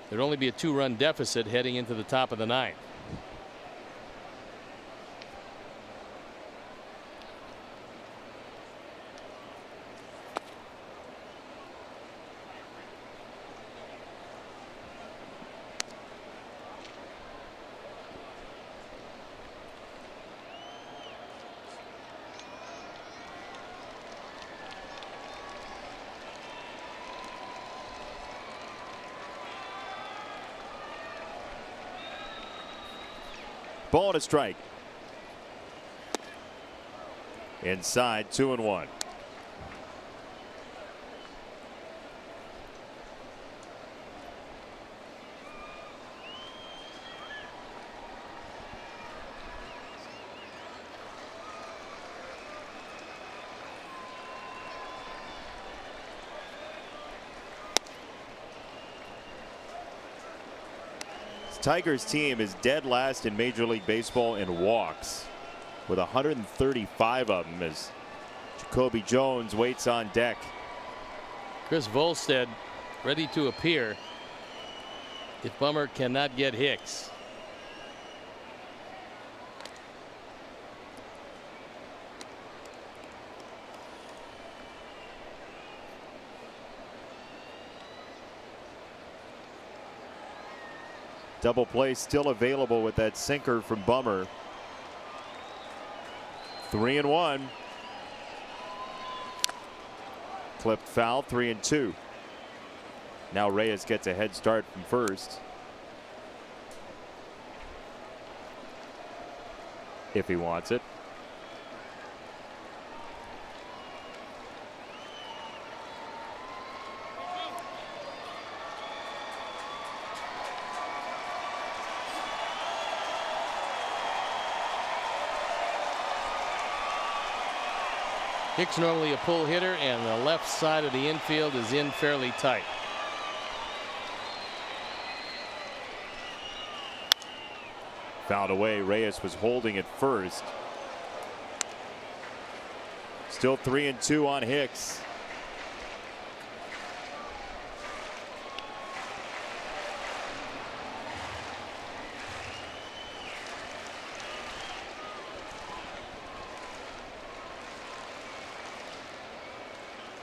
there'd only be a 2-run deficit heading into the top of the ninth. Ball and a strike. Inside, 2-1. Tigers team is dead last in Major League Baseball in walks with 135 of them as Jacoby Jones waits on deck. Chris Volstead ready to appear if Bummer cannot get Hicks. Double play still available with that sinker from Bummer. 3-1. Clipped foul, 3-2. Now Reyes gets a head start from first. If he wants it. Hicks normally a pull hitter, and the left side of the infield is in fairly tight. Fouled away. Reyes was holding at first. Still 3-2 on Hicks.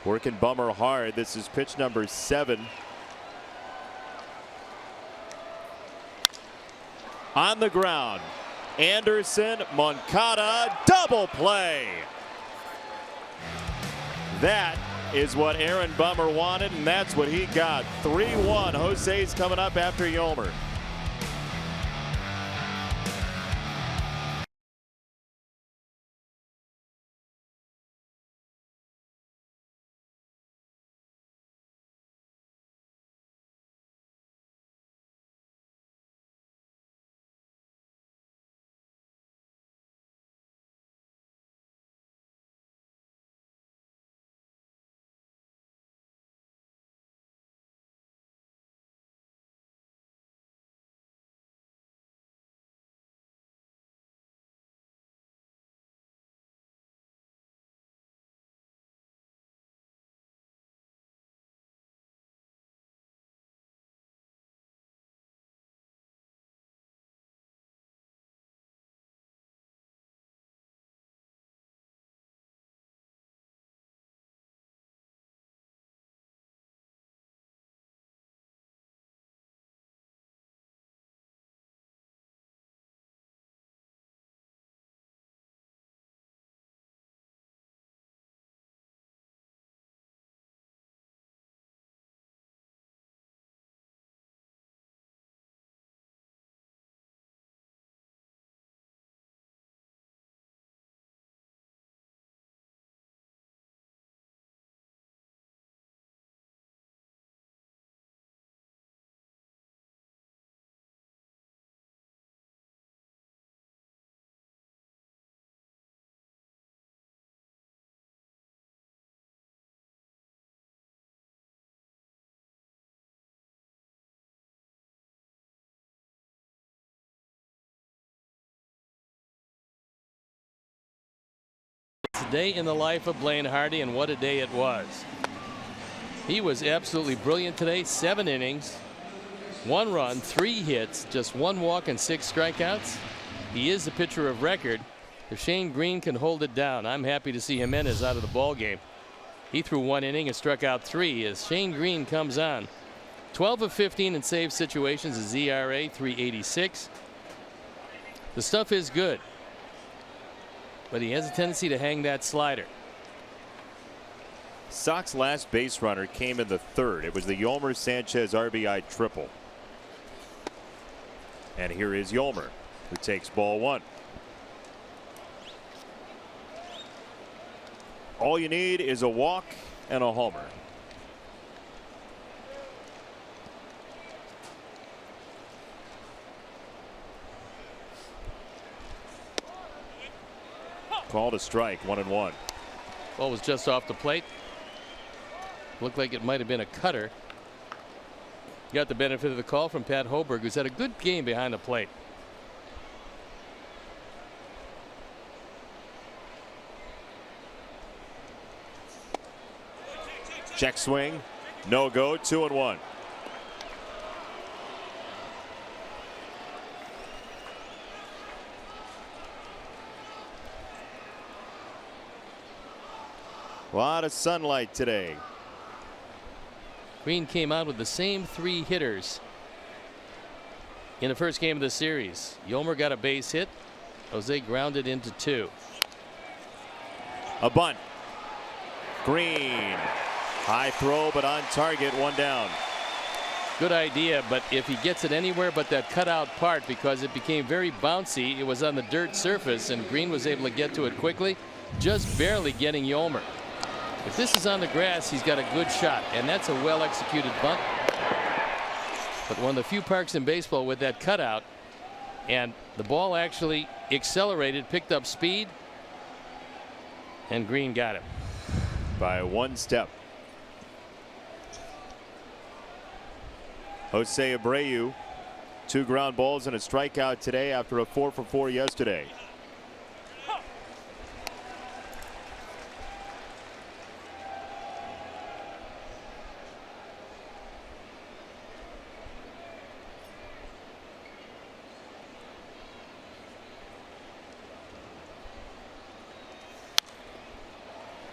Working Bummer hard. This is pitch number 7. On the ground, Anderson, Moncada, double play. That is what Aaron Bummer wanted, and that's what he got. 3-1. Jose's coming up after Yolmer. day in the life of Blaine Hardy, and what a day it was. He was absolutely brilliant today. 7 innings, 1 run, 3 hits, just 1 walk and 6 strikeouts. He is the pitcher of record. If Shane Green can hold it down, I'm happy to see Jimenez out of the ball game. He threw 1 inning and struck out 3 as Shane Green comes on. 12 of 15 in save situations, his ERA 3.86. The stuff is good, but he has a tendency to hang that slider. Sox last base runner came in the 3rd. It was the Yolmer Sanchez RBI triple. And here is Yolmer, who takes ball 1. All you need is a walk and a homer. Called a strike, 1-1. Ball was just off the plate. Looked like it might have been a cutter. Got the benefit of the call from Pat Hoberg, who's had a good game behind the plate. Check swing, no go, 2-1. A lot of sunlight today. Green came out with the same 3 hitters in the first game of the series. Yolmer got a base hit. Jose grounded into 2. A bunt. Green. High throw, but on target, 1 down. Good idea, but if he gets it anywhere but that cutout part, because it became very bouncy, it was on the dirt surface, and Green was able to get to it quickly, just barely getting Yolmer. If this is on the grass, he's got a good shot, and that's a well-executed bunt. But one of the few parks in baseball with that cutout, and the ball actually accelerated, picked up speed, and Green got him. By 1 step. Jose Abreu, 2 ground balls and a strikeout today after a 4-for-4 yesterday.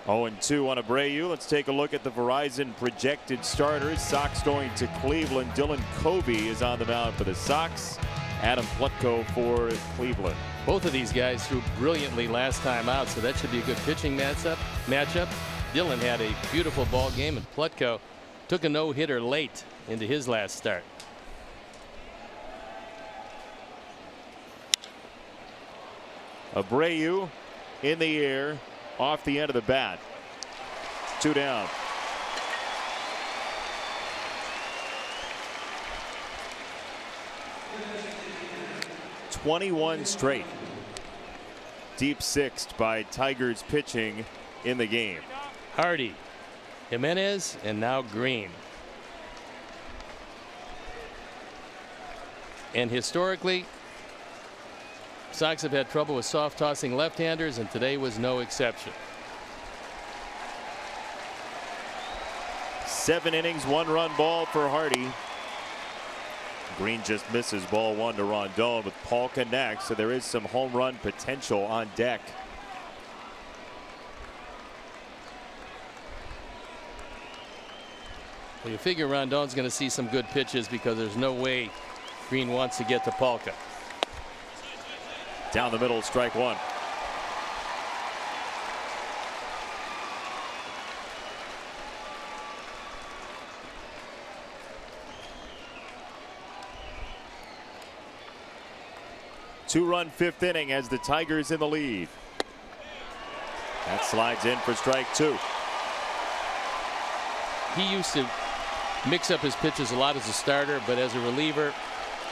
Oh, 0-2 on Abreu. Let's take a look at the Verizon projected starters. Sox going to Cleveland. Dylan Covey is on the mound for the Sox. Adam Plutko for Cleveland. Both of these guys threw brilliantly last time out, so that should be a good pitching matchup. Dylan had a beautiful ball game, and Plutko took a no-hitter late into his last start. Abreu in the air, off the end of the bat. 2 down. '21 straight. Deep 6th by Tigers pitching in the game. Hardy, Jimenez, and now Green. And historically, Sox have had trouble with soft tossing left-handers, and today was no exception. 7 innings, 1-run ball for Hardy. Green just misses ball 1 to Rondon with Polka next, so there is some home run potential on deck. Well, you figure Rondon's going to see some good pitches because there's no way Green wants to get to Polka. Down the middle, strike 1. Two-run 5th inning as the Tigers in the lead. That slides in for strike 2. He used to mix up his pitches a lot as a starter, but as a reliever,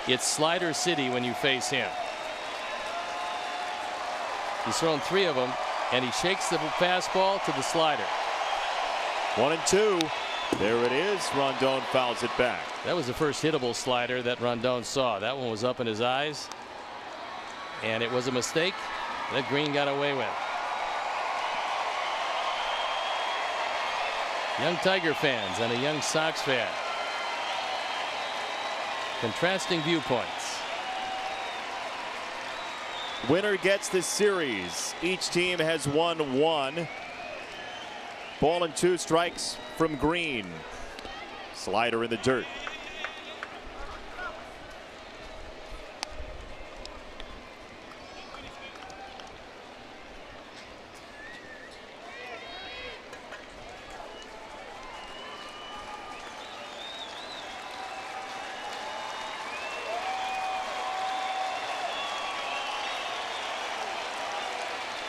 it's slider city when you face him. He's thrown 3 of them, and he shakes the fastball to the slider. 1-2. There it is. Rondon fouls it back. That was the first hittable slider that Rondon saw. That one was up in his eyes, and it was a mistake that Green got away with. Young Tiger fans and a young Sox fan. Contrasting viewpoints. Winner gets the series. Each team has won one. Ball and 2 strikes from Green. Slider in the dirt.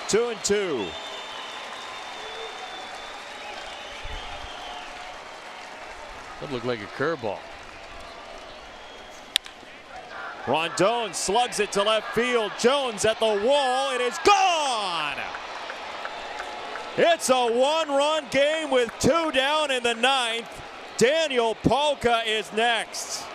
Two and two. That looked like a curveball. Rondon slugs it to left field. Jones at the wall. It is gone. It's a 1-run game with 2 down in the 9th. Daniel Polka is next.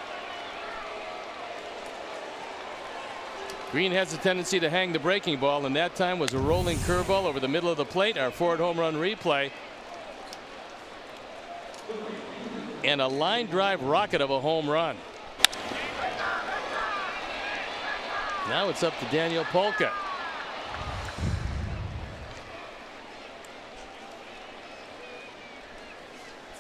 Green has a tendency to hang the breaking ball, and that time was a rolling curveball over the middle of the plate. Our forward home run replay. And a line drive rocket of a home run. Now it's up to Daniel Polka.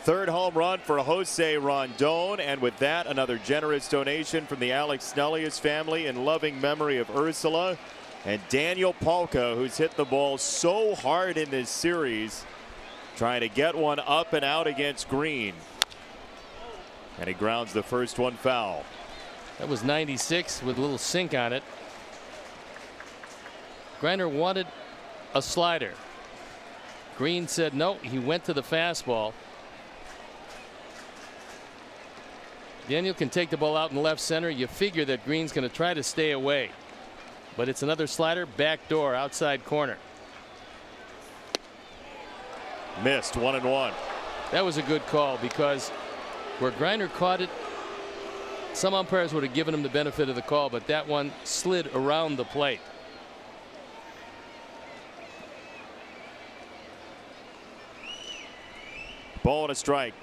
Third home run for Jose Rondon, and with that, another generous donation from the Alex Snellius family in loving memory of Ursula. And Daniel Polka, who's hit the ball so hard in this series, trying to get one up and out against Green. And he grounds the first one foul. That was 96 with a little sink on it. Griner wanted a slider. Green said no. He went to the fastball. Daniel can take the ball out in left center. You figure that Green's going to try to stay away. But it's another slider, back door, outside corner. Missed, 1-1. That was a good call, because where Griner caught it, some umpires would have given him the benefit of the call, but that one slid around the plate. Ball and a strike.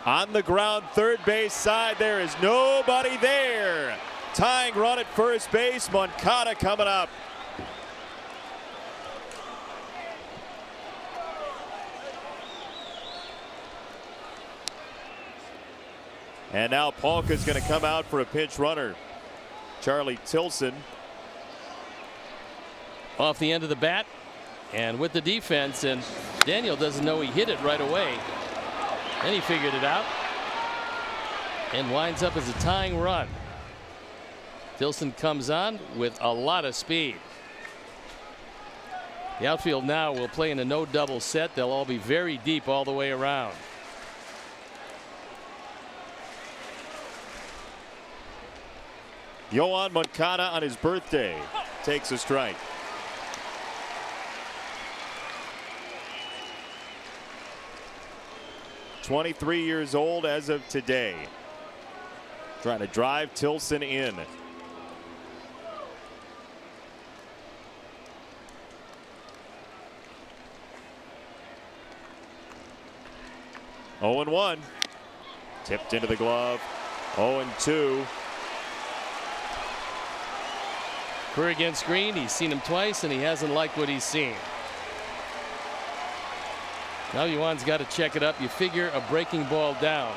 On the ground, third base side, there is nobody there. Tying run at first base, Moncada coming up. And now Polka's going to come out for a pinch runner. Charlie Tilson. Off the end of the bat and with the defense, and Daniel doesn't know he hit it right away. Then he figured it out and winds up as a tying run. Tilson comes on with a lot of speed. The outfield now will play in a no double set. They'll all be very deep all the way around. Yohan Moncada on his birthday takes a strike. (23 years old as of today. Trying to drive Tilson in. Oh and 1. Tipped into the glove. 0-2. Career against Green. He's seen him twice and he hasn't liked what he's seen. Now Yuan's got to check it up. You figure a breaking ball down.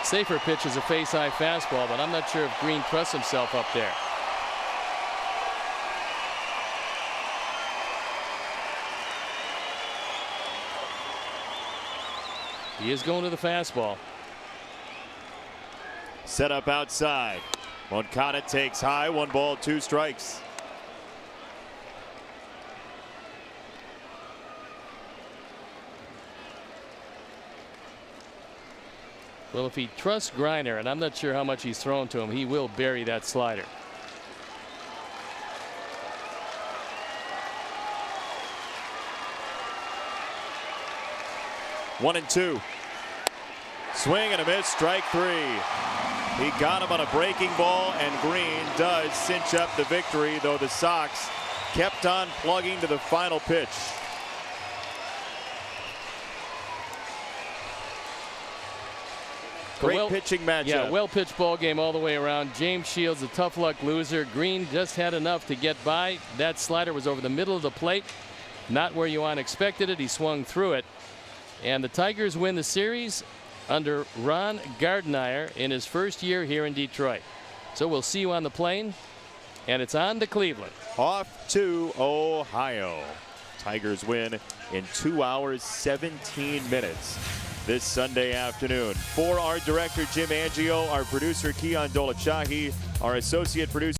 Safer pitch is a face-high fastball, but I'm not sure if Green trusts himself up there. He is going to the fastball. Set up outside. Moncada takes high. 1 ball, 2 strikes. Well, if he trusts Griner, and I'm not sure how much he's thrown to him, he will bury that slider. One and 2. Swing and a miss, strike 3. He got him on a breaking ball, and Green does cinch up the victory, though the Sox kept on plugging to the final pitch. Great pitching matchup. Yeah, well-pitched ball game all the way around. James Shields, a tough luck loser. Green just had enough to get by. That slider was over the middle of the plate. Not where Yuan expected it. He swung through it. And the Tigers win the series under Ron Gardenhire in his first year here in Detroit. So we'll see you on the plane. And it's on to Cleveland. Off to Ohio. Tigers win in 2 hours, 17 minutes this Sunday afternoon. For our director, Jim Angio, our producer, Keon Dolachahi, our associate producer,